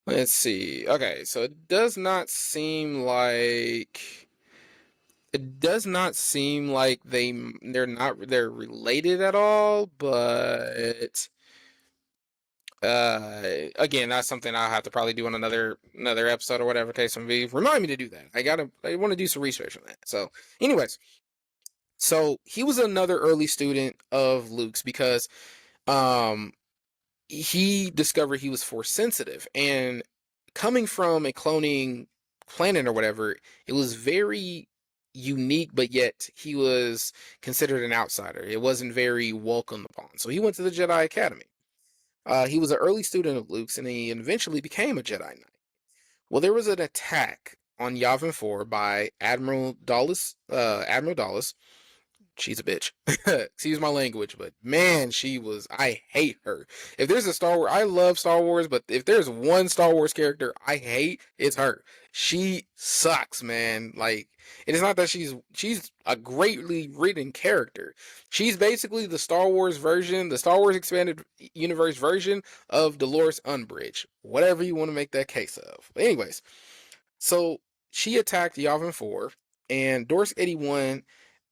Let's see. Okay, so it does not seem like they're related at all, but again, that's something I'll have to probably do on another episode or whatever case may be. Remind me to do that. I want to do some research on that. So, anyways, so he was another early student of Luke's because he discovered he was force sensitive, and coming from a cloning planet or whatever, it was very unique, but yet he was considered an outsider. It wasn't very welcomed upon. So he went to the Jedi Academy. He was an early student of Luke's, and he eventually became a Jedi Knight. Well, there was an attack on Yavin 4 by Admiral Dulles. She's a bitch. Excuse my language, but man, I hate her. If there's a Star Wars, I love Star Wars, but if there's one Star Wars character I hate, it's her. She sucks, man. Like, it is not that she's a greatly written character. She's basically the Star Wars expanded universe version of Dolores Umbridge. Whatever you want to make that case of. But anyways, so she attacked Yavin 4, and Dorsk 81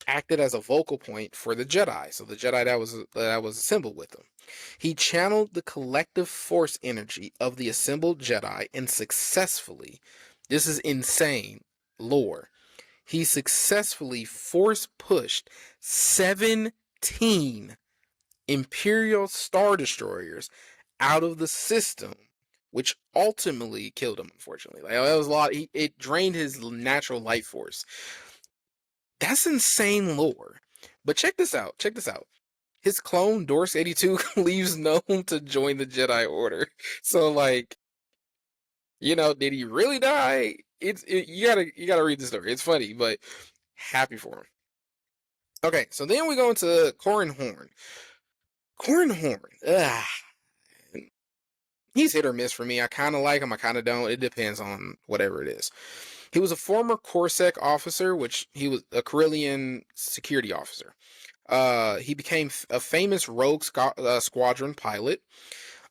acted as a vocal point for the Jedi. So the Jedi that was assembled with him. He channeled the collective force energy of the assembled Jedi and successfully, this is insane lore, he successfully force pushed 17 Imperial Star Destroyers out of the system, which ultimately killed him, unfortunately. Like, that was a lot. It drained his natural life force. That's insane lore. But check this out. His clone, Dorsk 82, leaves known to join the Jedi Order. So, like, did he really die? You gotta read the story. It's funny, but happy for him. Okay, so then we go into Corran Horn. Corran Horn, he's hit or miss for me. I kind of like him, I kind of don't. It depends on whatever it is. He was a former Corsec officer, which he was a Corellian security officer. He became a famous rogue squadron pilot.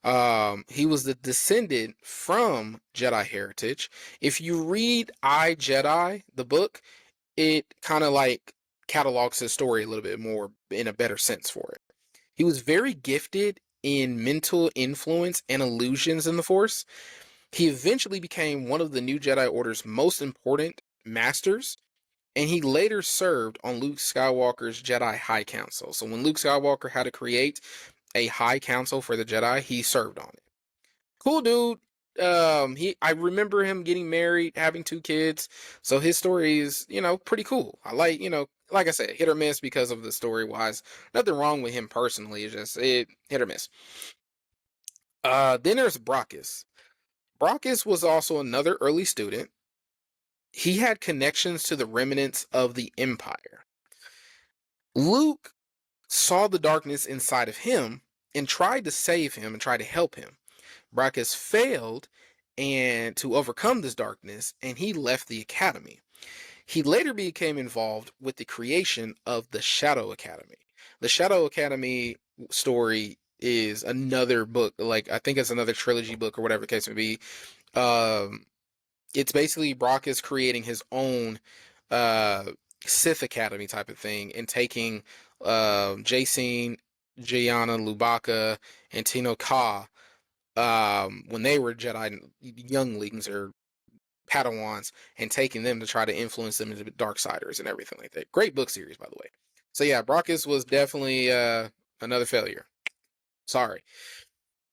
He was the descendant from Jedi heritage. If you read I, Jedi, the book, it kind of like catalogs his story a little bit more in a better sense for it. He was very gifted in mental influence and illusions in the Force. He eventually became one of the new Jedi Order's most important masters, and he later served on Luke Skywalker's Jedi High Council. So when Luke Skywalker had to create a High Council for the Jedi, he served on it. Cool dude. I remember him getting married, having 2 kids. So his story is, pretty cool. I like, like I said, hit or miss because of the story wise. Nothing wrong with him personally. It's just hit or miss. Then there's Brachus. Brachus was also another early student. He had connections to the remnants of the Empire. Luke saw the darkness inside of him and tried to save him and tried to help him. Brachus failed and to overcome this darkness, and he left the academy. He later became involved with the creation of the Shadow Academy. The Shadow Academy story is another book. Like, I think it's another trilogy book or whatever the case may be. It's basically Brock is creating his own uh, Sith Academy type of thing and taking Jacen, Gianna, Lubaka, and Tino Ka when they were Jedi younglings or Padawans and taking them to try to influence them into Darksiders and everything like that. Great book series, by the way. So yeah, Brockus was definitely another failure. Sorry.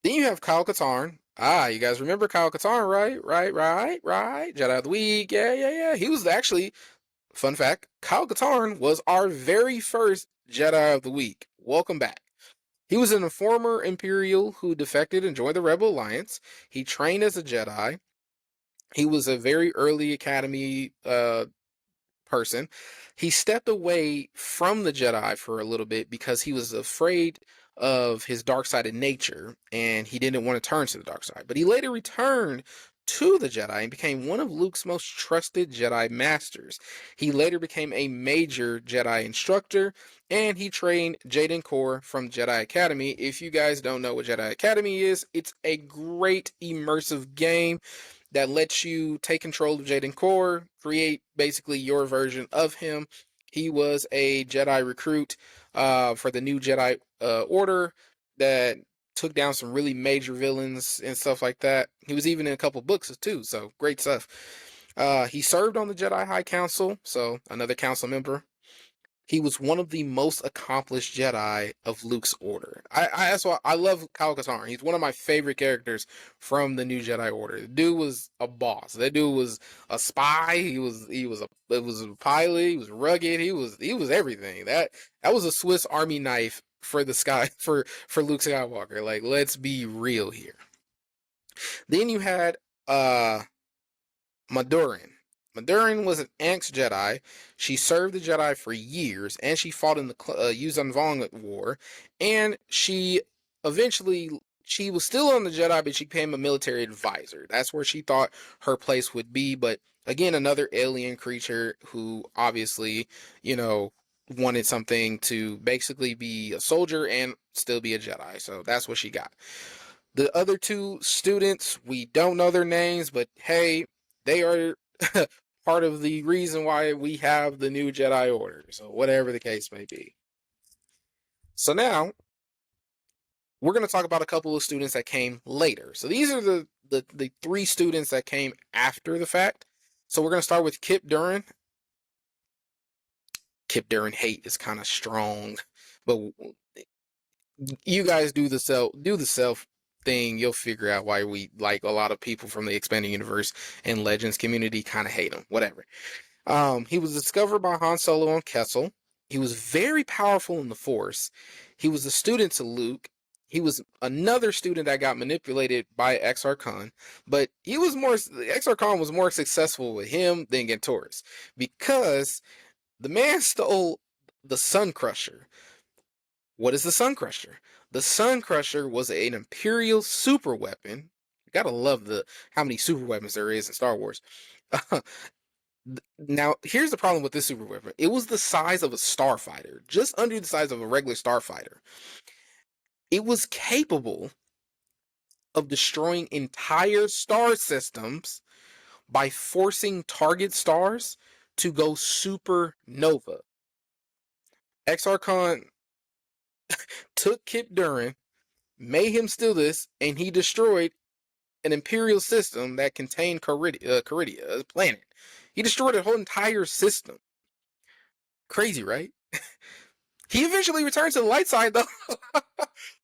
Then you have Kyle Katarn. You guys remember Kyle Katarn, right? Right. Jedi of the Week. Yeah. He was actually, fun fact, Kyle Katarn was our very first Jedi of the Week. Welcome back. He was a former Imperial who defected and joined the Rebel Alliance. He trained as a Jedi. He was a very early Academy person. He stepped away from the Jedi for a little bit because he was afraid of his dark-sided nature and he didn't want to turn to the dark side. But he later returned to the Jedi and became one of Luke's most trusted Jedi masters. He later became a major Jedi instructor and he trained Jaden Korr from Jedi Academy. If you guys don't know what Jedi Academy is, it's a great immersive game that lets you take control of Jaden Korr, create basically your version of him. He was a Jedi recruit for the new Jedi Order that took down some really major villains and stuff like that. He was even in a couple books too, so great stuff. He served on the Jedi High Council, so another council member. He was one of the most accomplished Jedi of Luke's order. That's why I love Kyle Katarn. He's one of my favorite characters from the new Jedi Order. The dude was a boss. That dude was a spy. He was a pilot. He was rugged. He was everything. That was a Swiss Army knife for the sky for Luke Skywalker. Like, let's be real here. Then you had Madurin. Madurin was an Anx Jedi. She served the Jedi for years, and she fought in the Yuuzhan Vong War. And she was still on the Jedi, but she became a military advisor. That's where she thought her place would be. But again, another alien creature who obviously, wanted something to basically be a soldier and still be a Jedi. So that's what she got. The other two students, we don't know their names, but hey, they are part of the reason why we have the new Jedi Order. So whatever the case may be. So now we're going to talk about a couple of students that came later. So these are the three students that came after the fact. So we're going to start with Kip Durin. Kip Durin hate is kind of strong, but you guys do the self thing. You'll figure out why we, like, a lot of people from the expanding universe and Legends community kind of hate him. Whatever. He was discovered by Han Solo on Kessel. He was very powerful in the Force. He was a student to Luke. He was another student that got manipulated by Exar Kun, but Exar Kun was more successful with him than Gantoris because the man stole the Sun Crusher. What is the Sun Crusher? The Sun Crusher was an Imperial super weapon. You gotta love how many super weapons there is in Star Wars. Now, here's the problem with this super weapon. It was the size of a starfighter, just under the size of a regular starfighter. It was capable of destroying entire star systems by forcing target stars to go supernova. Exar Kun took Kip Durin, made him steal this, and he destroyed an Imperial system that contained Caridia, a planet. He destroyed a whole entire system. Crazy, right? He eventually returns to the light side, though.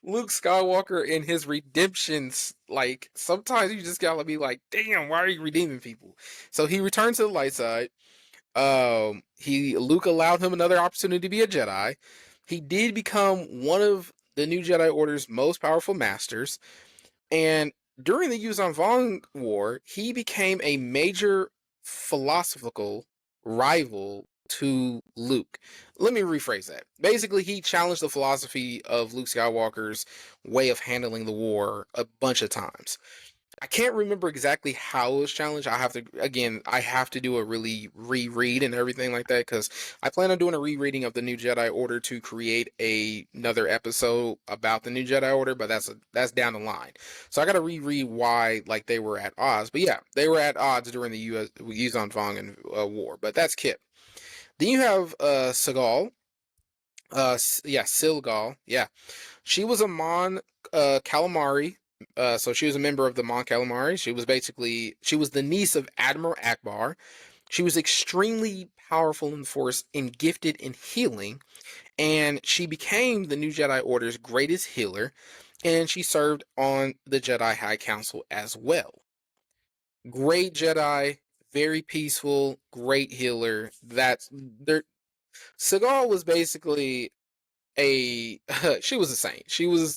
Luke Skywalker in his redemptions, like, sometimes you just gotta be like, damn, why are you redeeming people? So he returned to the light side. Luke allowed him another opportunity to be a Jedi. He did become one of the new Jedi Order's most powerful masters. And during the Yuuzhan Vong War, he became a major philosophical rival to Luke. Let me rephrase that. Basically, he challenged the philosophy of Luke Skywalker's way of handling the war a bunch of times. I can't remember exactly how it was challenged. I have to do a really reread and everything like that because I plan on doing a rereading of the New Jedi Order to create another episode about the New Jedi Order, but that's down the line. So I got to reread why like they were at odds. But yeah, they were at odds during the Yuzon Vong war. But that's Kip. Then you have Seagal. Yeah, Silgal. Yeah, she was a Mon Calamari. So she was a member of the Mon Calamari. She was the niece of Admiral Akbar. She was extremely powerful in the Force and gifted in healing, and she became the New Jedi Order's greatest healer, and she served on the Jedi High Council as well. Great Jedi, very peaceful, great healer. That's there. Seagal was basically a she was a saint. She was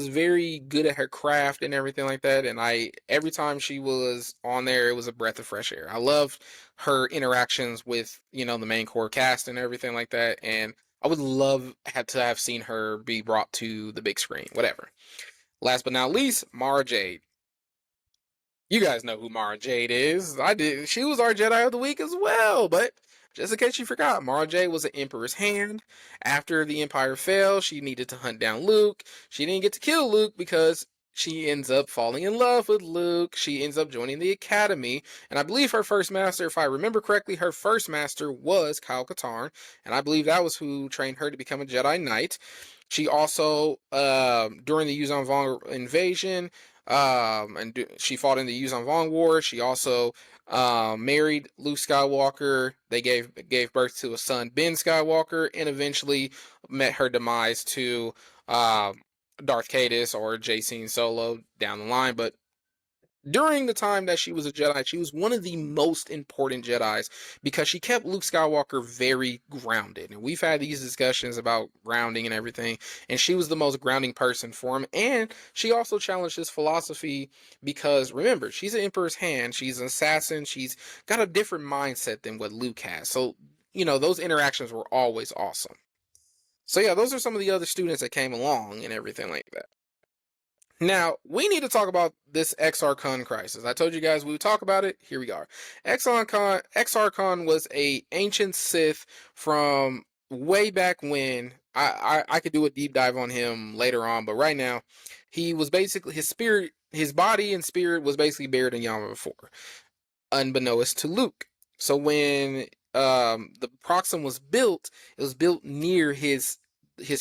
very good at her craft and everything like that. And every time she was on there, it was a breath of fresh air. I loved her interactions with the main core cast and everything like that. And I would love had to have seen her be brought to the big screen. Whatever. Last but not least, Mara Jade. You guys know who Mara Jade is. I did. She was our Jedi of the Week as well. But just in case you forgot, Mara Jade was an Emperor's hand. After the Empire fell, she needed to hunt down Luke. She didn't get to kill Luke because she ends up falling in love with Luke. She ends up joining the Academy. And I believe her first master, if I remember correctly, her first master was Kyle Katarn. And I believe that was who trained her to become a Jedi Knight. She also, during the Yuzon Vong invasion, she fought in the Yuzon Vong War. She also married Luke Skywalker. They gave birth to a son, Ben Skywalker, and eventually met her demise to Darth Caedus or Jacen Solo down the line. But during the time that she was a Jedi, she was one of the most important Jedis because she kept Luke Skywalker very grounded. And we've had these discussions about grounding and everything, and she was the most grounding person for him. And she also challenged his philosophy because, remember, she's an Emperor's hand, she's an assassin, she's got a different mindset than what Luke has. So, those interactions were always awesome. So, yeah, those are some of the other students that came along and everything like that. Now, we need to talk about this Exarchon crisis. I told you guys we would talk about it. Here we are. Exarchon was a ancient Sith from way back when. I could do a deep dive on him later on, but right now, he was basically, his body and spirit was basically buried in Yavin before, unbeknownst to Luke. So when the Proxim was built, it was built near his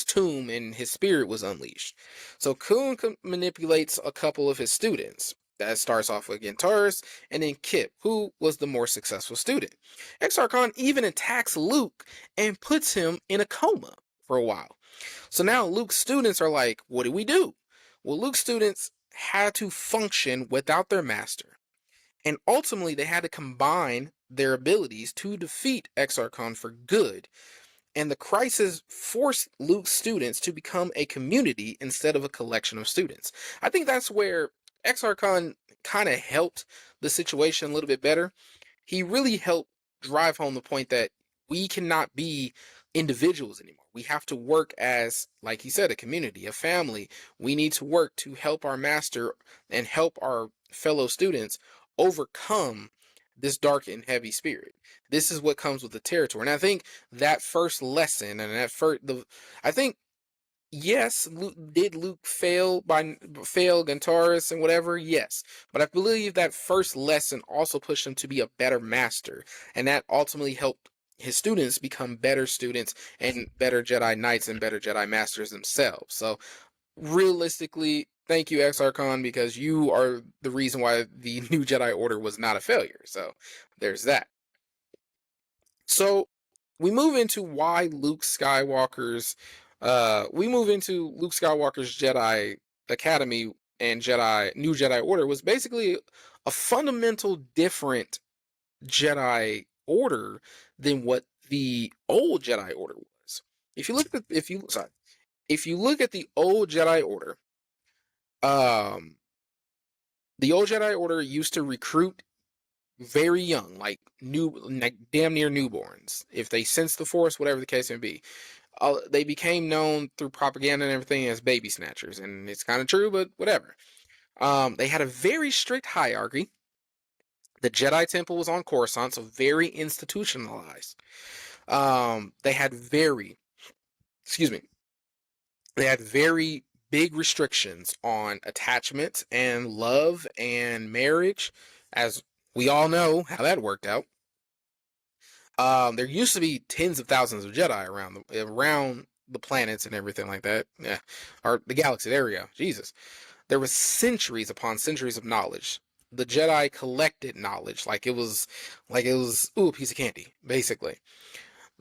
tomb, and his spirit was unleashed. So Kun manipulates a couple of his students. That starts off with Gintaris and then Kip, who was the more successful student. Exarchon even attacks Luke and puts him in a coma for a while. So now Luke's students are like, what do we do? Well, Luke's students had to function without their master. And ultimately, they had to combine their abilities to defeat Exarchon for good. And the crisis forced Luke's students to become a community instead of a collection of students. I think that's where Exarchon kind of helped the situation a little bit better. He really helped drive home the point that we cannot be individuals anymore. We have to work as, like he said, a community, a family. We need to work to help our master and help our fellow students overcome this dark and heavy spirit. This is what comes with the territory. And I think that first lesson and I think, yes, did Luke fail Gintaris and whatever? Yes. But I believe that first lesson also pushed him to be a better master. And that ultimately helped his students become better students and better Jedi Knights and better Jedi Masters themselves. So realistically, thank you, Exarchon, because you are the reason why the New Jedi Order was not a failure. So there's that. So we move into Luke Skywalker's Jedi Academy and New Jedi Order was basically a fundamental different Jedi Order than what the old Jedi Order was. If you look at the old Jedi Order, um, the old Jedi Order used to recruit very young, like damn near newborns. If they sense the Force, whatever the case may be, they became known through propaganda and everything as baby snatchers, and it's kind of true, but whatever. They had a very strict hierarchy. The Jedi Temple was on Coruscant, so very institutionalized. They had excuse me, they had very big restrictions on attachment and love and marriage, as we all know how that worked out. There used to be tens of thousands of Jedi around the planets and everything like that. Yeah, or the galaxy area. Jesus, there was centuries upon centuries of knowledge. The Jedi collected knowledge like it was a piece of candy, basically.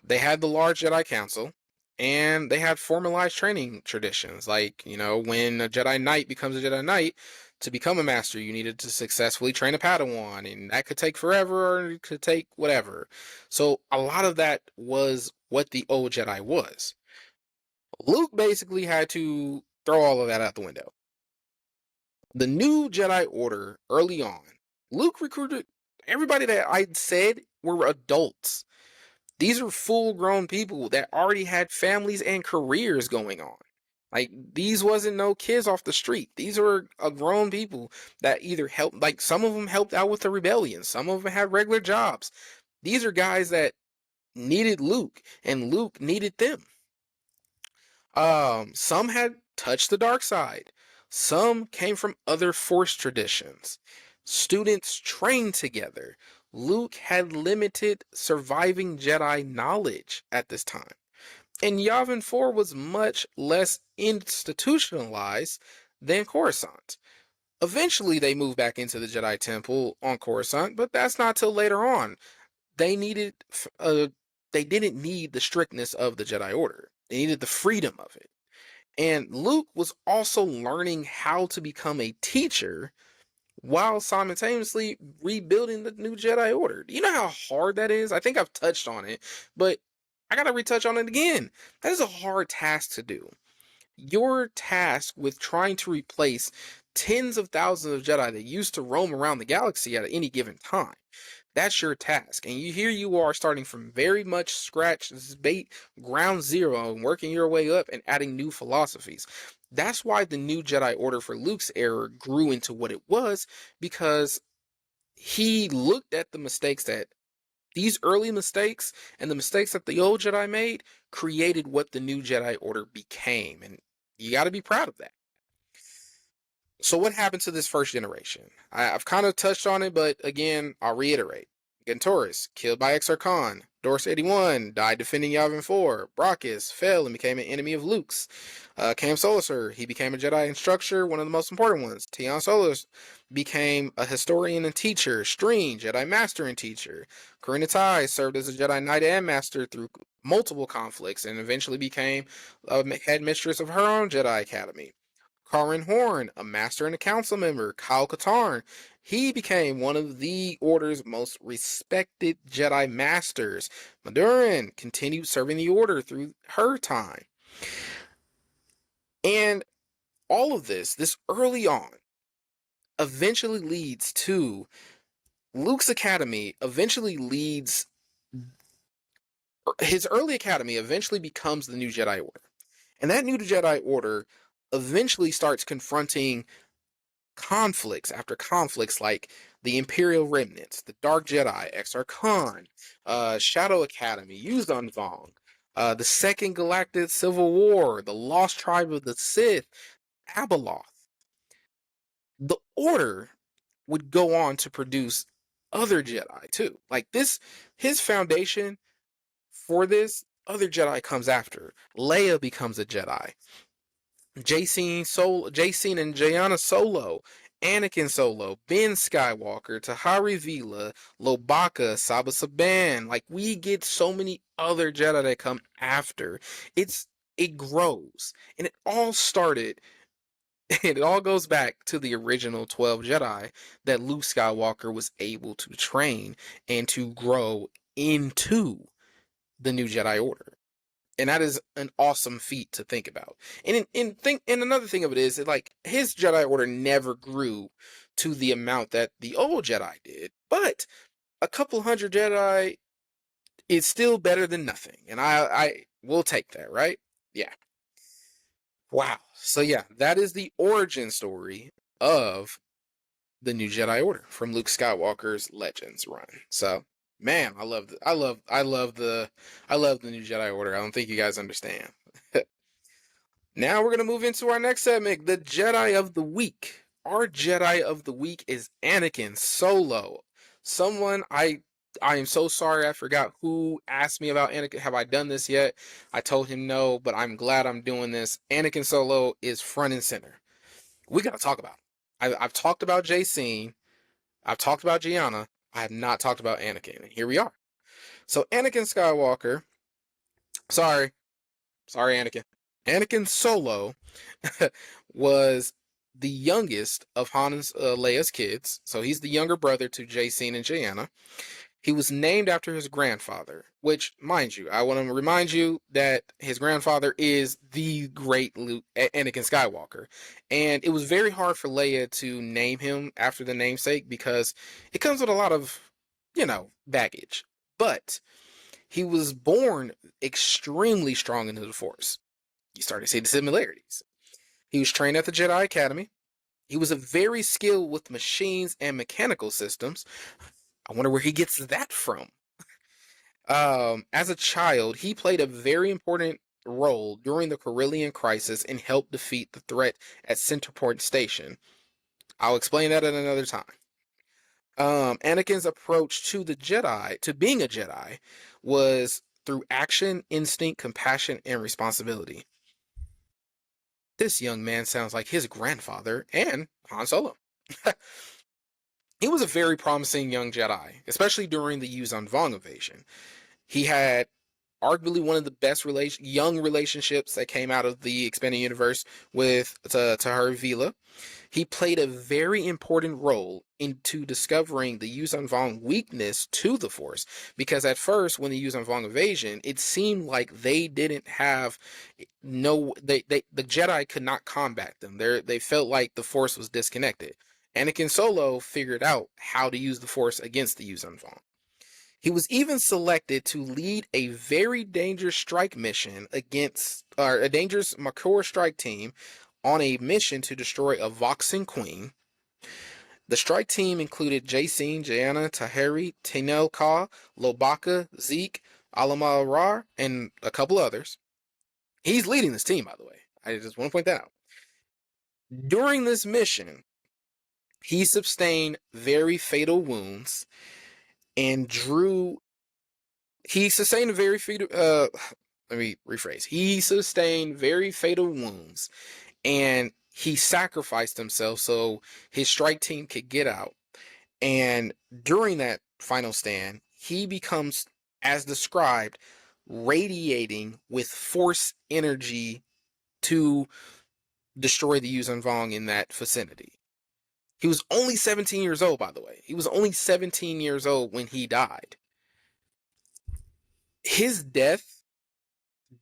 They had the large Jedi Council, and they had formalized training traditions. Like, when a Jedi Knight becomes a Jedi Knight, to become a master, you needed to successfully train a Padawan, and that could take forever or it could take whatever. So a lot of that was what the old Jedi was. Luke basically had to throw all of that out the window. The new Jedi Order early on, Luke recruited everybody that I said were adults. These are full-grown people that already had families and careers going on. Like, these wasn't no kids off the street. These were grown people that either helped, like, some of them helped out with the rebellion. Some of them had regular jobs. These are guys that needed Luke, and Luke needed them. Some had touched the dark side. Some came from other Force traditions. Students trained together. Luke had limited surviving Jedi knowledge at this time. And Yavin 4 was much less institutionalized than Coruscant. Eventually, they moved back into the Jedi Temple on Coruscant, but that's not till later on. They didn't need the strictness of the Jedi Order. They needed the freedom of it. And Luke was also learning how to become a teacher while simultaneously rebuilding the new Jedi Order. Do you know how hard that is? I think I've touched on it, but I gotta retouch on it again. That is a hard task to do. Your task with trying to replace tens of thousands of Jedi that used to roam around the galaxy at any given time. That's your task. And here you are starting from very much scratch, ground zero, and working your way up and adding new philosophies. That's why the new Jedi Order for Luke's era grew into what it was, because he looked at the mistakes that these early mistakes and the mistakes that the old Jedi made created what the new Jedi Order became. And you got to be proud of that. So what happened to this first generation? I've kind of touched on it, but again, I'll reiterate. Gantoris, killed by Exar Khan. Dorse 81, died defending Yavin 4. Brachus fell and became an enemy of Luke's. Cam Solusar, he became a Jedi instructor, one of the most important ones. Tion Solis became a historian and teacher. Streen, Jedi Master and teacher. Karina Tai served as a Jedi Knight and Master through multiple conflicts and eventually became a head mistress of her own Jedi Academy. Karin Horn, a master and a council member. Kyle Katarn, he became one of the Order's most respected Jedi Masters. Madurin continued serving the Order through her time. And all of this early on, eventually leads to Luke's Academy, his early academy eventually becomes the new Jedi Order. And that new Jedi Order eventually starts confronting conflicts after conflicts like the Imperial Remnants, the Dark Jedi, Exar Khan, Shadow Academy, Yuzan Vong, the Second Galactic Civil War, the Lost Tribe of the Sith, Abeloth. The Order would go on to produce other Jedi too. Like this, his foundation for this, other Jedi comes after. Leia becomes a Jedi. Jacen and Jaina Solo, Anakin Solo, Ben Skywalker, Tahari Vila, Lobaka, Saba Saban. Like, we get so many other Jedi that come after. It grows. And it all started, and it all goes back to the original 12 Jedi that Luke Skywalker was able to train and to grow into the new Jedi Order. And that is an awesome feat to think about. And another thing of it is that, like, his Jedi Order never grew to the amount that the old Jedi did, but a couple hundred Jedi is still better than nothing, and I will take that, right? Yeah. Wow. So yeah, that is the origin story of the new Jedi Order from Luke Skywalker's Legends run. So, man, I love the new Jedi Order. I don't think you guys understand. Now we're gonna move into our next segment, the Jedi of the Week. Our Jedi of the Week is Anakin Solo. Someone I am so sorry I forgot who asked me about Anakin. Have I done this yet? I told him no, but I'm glad I'm doing this. Anakin Solo is front and center. We gotta talk about him. I've talked about Jacene. I've talked about Gianna. I have not talked about Anakin, and here we are. So Anakin Skywalker. Sorry, Anakin. Anakin Solo was the youngest of Han and Leia's kids. So he's the younger brother to Jacene and Gianna. He was named after his grandfather, which, mind you, I want to remind you that his grandfather is the great Anakin Skywalker. And it was very hard for Leia to name him after the namesake because it comes with a lot of, baggage. But he was born extremely strong into the Force. You start to see the similarities. He was trained at the Jedi Academy. He was a very skilled with machines and mechanical systems. I wonder where he gets that from. As a child, he played a very important role during the Corellian crisis and helped defeat the threat at Centerpoint Station. I'll explain that at another time. Anakin's approach to being a Jedi, was through action, instinct, compassion, and responsibility. This young man sounds like his grandfather and Han Solo. He was a very promising young Jedi, especially during the Yuuzhan Vong invasion. He had arguably one of the best young relationships that came out of the expanded universe with Tahir Vila. He played a very important role into discovering the Yuuzhan Vong weakness to the Force, because at first, when the Yuuzhan Vong invasion, it seemed like they didn't have the Jedi could not combat them. They felt like the Force was disconnected. Anakin Solo figured out how to use the Force against the Yuuzhan Vong. He was even selected to lead a very dangerous strike mission against a dangerous Makor strike team on a mission to destroy a Voxan queen. The strike team included Jacene, Gianna, Tahiri, Tenel Ka, Lobaka, Zeke, Alama, and a couple others. He's leading this team, by the way. I just want to point that out. During this mission, he sustained very fatal wounds and he sustained very fatal wounds, and he sacrificed himself so his strike team could get out. And during that final stand, he becomes, as described, radiating with Force energy to destroy the Yuuzhan Vong in that vicinity. He was only 17 years old, by the way. He was only 17 years old when he died. His death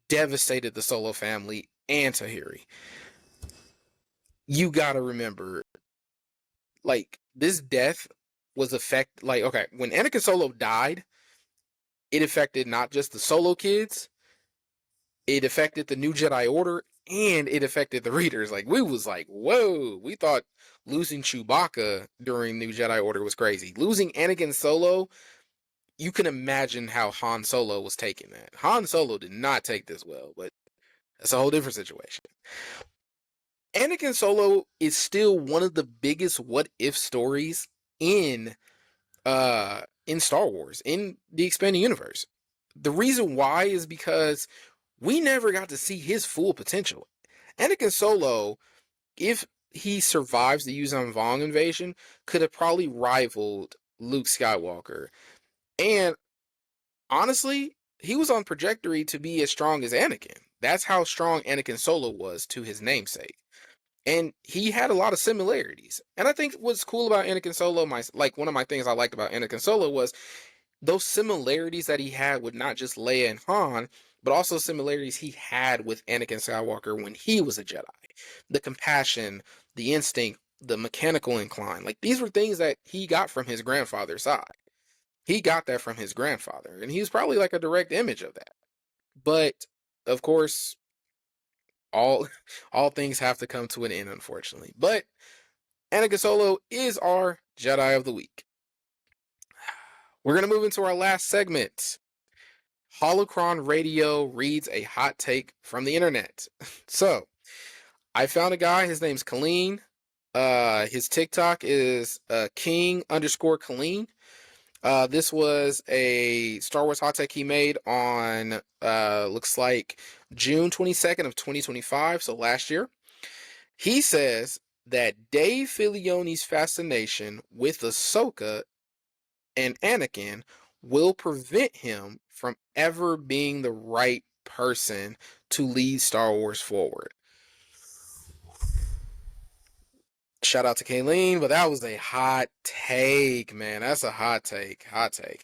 devastated the Solo family and Tahiri. You gotta remember, this death was when Anakin Solo died, it affected not just the Solo kids, it affected the new Jedi Order, and it affected the readers. We was like, whoa, we thought losing Chewbacca during New Jedi Order was crazy. Losing Anakin Solo, you can imagine how Han Solo was taking that. Han Solo did not take this well, but that's a whole different situation. Anakin Solo is still one of the biggest what-if stories in Star Wars, in the expanding universe. The reason why is because we never got to see his full potential. Anakin Solo, if he survives the Yuuzhan Vong invasion, could have probably rivaled Luke Skywalker. And honestly, he was on trajectory to be as strong as Anakin. That's how strong Anakin Solo was to his namesake. And he had a lot of similarities. And I think what's cool about Anakin Solo, one of my things I liked about Anakin Solo was those similarities that he had with not just Leia and Han, but also similarities he had with Anakin Skywalker when he was a Jedi. The compassion, the instinct, the mechanical incline. These were things that he got from his grandfather's side. He got that from his grandfather, and he was probably a direct image of that. But, of course, all things have to come to an end, unfortunately. But Anakin Solo is our Jedi of the Week. We're going to move into our last segment. Holocron Radio reads a hot take from the internet. So, I found a guy, his name's Colleen. His TikTok is king_Colleen. This was a Star Wars hot take he made on, looks like June 22nd of 2025, so last year. He says that Dave Filoni's fascination with Ahsoka and Anakin will prevent him from ever being the right person to lead Star Wars forward. Shout out to Kayleen, but that was a hot take, man. That's a hot take. Hot take.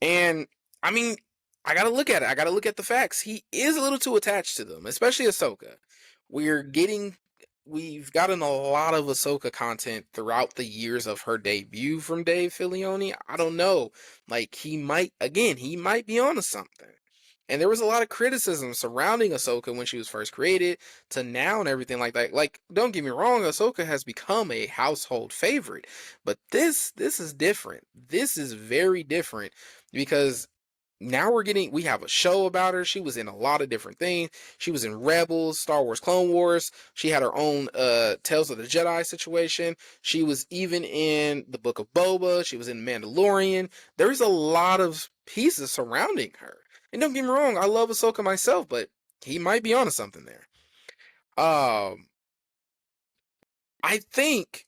And I mean, I gotta look at it. I gotta look at the facts. He is a little too attached to them, especially Ahsoka. We've gotten a lot of Ahsoka content throughout the years of her debut from Dave Filoni. I don't know. Like, he might be onto something. And there was a lot of criticism surrounding Ahsoka when she was first created to now and everything like that. Like, don't get me wrong, Ahsoka has become a household favorite. But this is different. This is very different because now we have a show about her. She was in a lot of different things. She was in Rebels, Star Wars Clone Wars. She had her own Tales of the Jedi situation. She was even in the Book of Boba. She was in Mandalorian. There's a lot of pieces surrounding her. And don't get me wrong, I love Ahsoka myself, but he might be onto something there. I think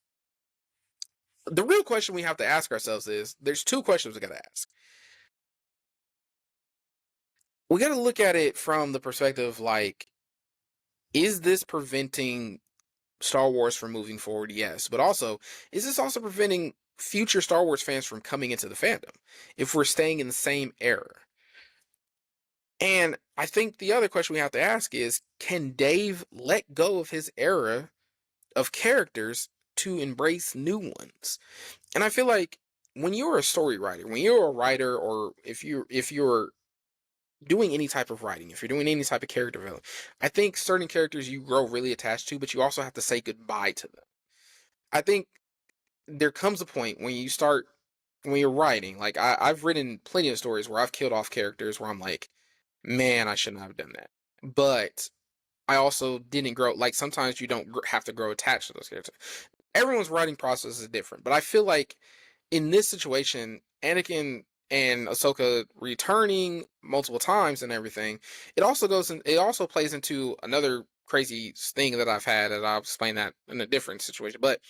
the real question we have to ask ourselves is, there's two questions we got to ask. We got to look at it from the perspective, like, is this preventing Star Wars from moving forward? Yes. But also, is this also preventing future Star Wars fans from coming into the fandom if we're staying in the same era? And I think the other question we have to ask is, can Dave let go of his era of characters to embrace new ones? And I feel like when you're a story writer, when you're a writer, or if you're doing any type of writing, if you're doing any type of character development, I think certain characters you grow really attached to, but you also have to say goodbye to them. I think there comes a point when you're writing, like I've written plenty of stories where I've killed off characters where I'm like, man, I shouldn't have done that. But I also didn't grow, like, sometimes you don't have to grow attached to those characters. Everyone's writing process is different, but I feel like in this situation, Anakin and Ahsoka returning multiple times and everything, it also plays into another crazy thing that I've had, and I'll explain that in a different situation. But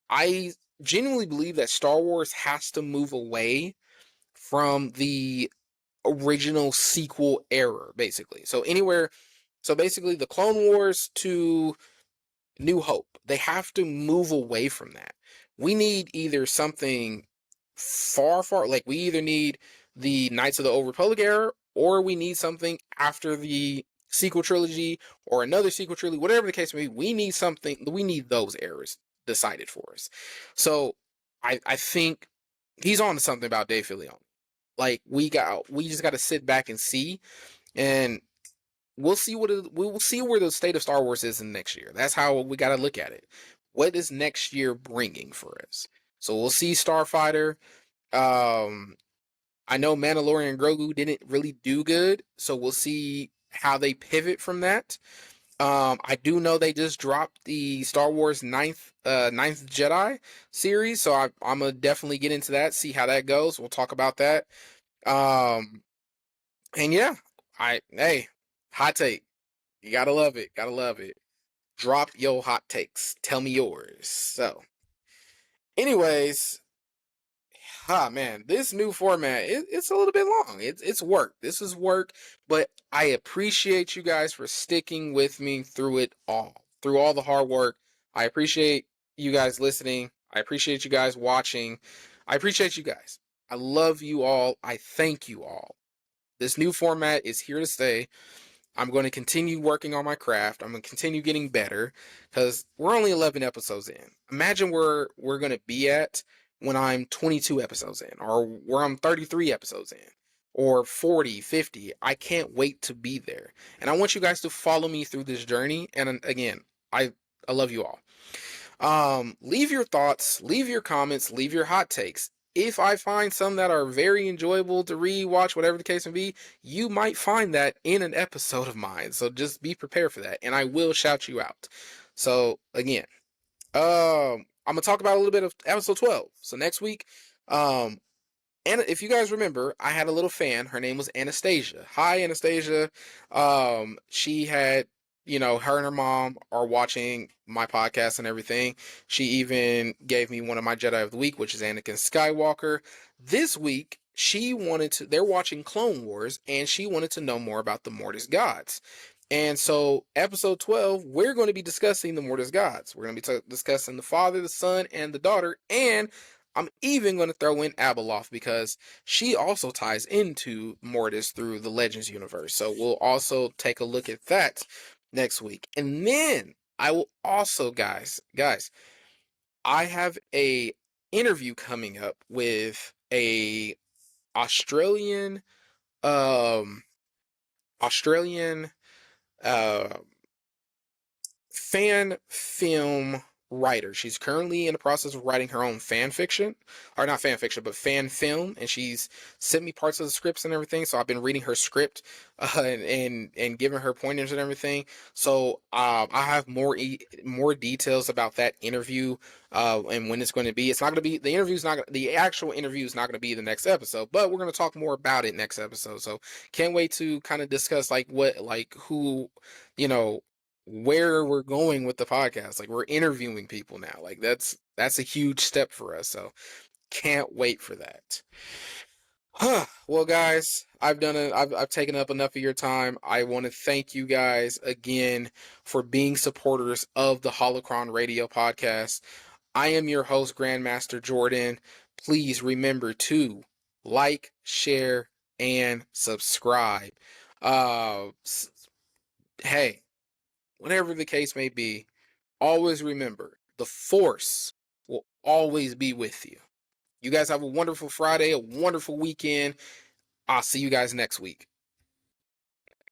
I genuinely believe that Star Wars has to move away from the original sequel era, basically. So basically the Clone Wars to New Hope, they have to move away from that. We need either something far, like, we either need the Knights of the Old Republic era, or we need something after the sequel trilogy, or another sequel trilogy, whatever the case may be. We need those eras decided for us. So I think he's on to something about Dave Filoni. Like, we just got to sit back and see, and we'll see where the state of Star Wars is in next year. That's how we got to look at it. What is next year bringing for us? So we'll see Starfighter. I know Mandalorian and Grogu didn't really do good, so we'll see how they pivot from that. I do know they just dropped the Star Wars ninth Jedi series, so I'm gonna definitely get into that, see how that goes. We'll talk about that. And yeah, hot take. You gotta love it. Gotta love it. Drop your hot takes. Tell me yours. So, anyways, man, this new format, it's a little bit long. It's work. This is work, but I appreciate you guys for sticking with me through it all, through all the hard work. I appreciate you guys listening. I appreciate you guys watching. I appreciate you guys. I love you all. I thank you all. This new format is here to stay. I'm going to continue working on my craft. I'm going to continue getting better, because we're only 11 episodes in. Imagine where we're going to be at when I'm 22 episodes in, or where I'm 33 episodes in, or 40, 50. I can't wait to be there. And I want you guys to follow me through this journey. And again, I love you all. Leave your thoughts, leave your comments, leave your hot takes. If I find some that are very enjoyable to read, watch, whatever the case may be, you might find that in an episode of mine. So just be prepared for that, and I will shout you out. So again, I'm gonna talk about a little bit of episode 12. So next week, and if you guys remember, I had a little fan. Her name was Anastasia. Hi, Anastasia. She had, her and her mom are watching my podcast and everything. She even gave me one of my Jedi of the Week, which is Anakin Skywalker. This week, they're watching Clone Wars, and she wanted to know more about the Mortis gods. And so, episode 12, we're going to be discussing the Mortis gods. We're going to be discussing the Father, the Son, and the Daughter, and I'm even going to throw in Abeloth because she also ties into Mortis through the Legends universe. So we'll also take a look at that next week. And then I will also, guys, I have a interview coming up with a Australian Australian uh fan film writer. She's currently in the process of writing her own fan fiction, or not fan fiction, but fan film, and she's sent me parts of the scripts and everything. So I've been reading her script and giving her pointers and everything. So I have more details about that interview and when it's going to be. It's not going to be the actual interview is not going to be the next episode, but we're going to talk more about it next episode. So can't wait to kind of discuss who you know where we're going with the podcast. Like, we're interviewing people now. Like, that's a huge step for us. So can't wait for that. Well, guys, I've taken up enough of your time. I want to thank you guys again for being supporters of the Holocron Radio podcast. I am your host, Grandmaster Jordan. Please remember to like, share, and subscribe. Hey, whatever the case may be, always remember the Force will always be with you. You guys have a wonderful Friday, a wonderful weekend. I'll see you guys next week.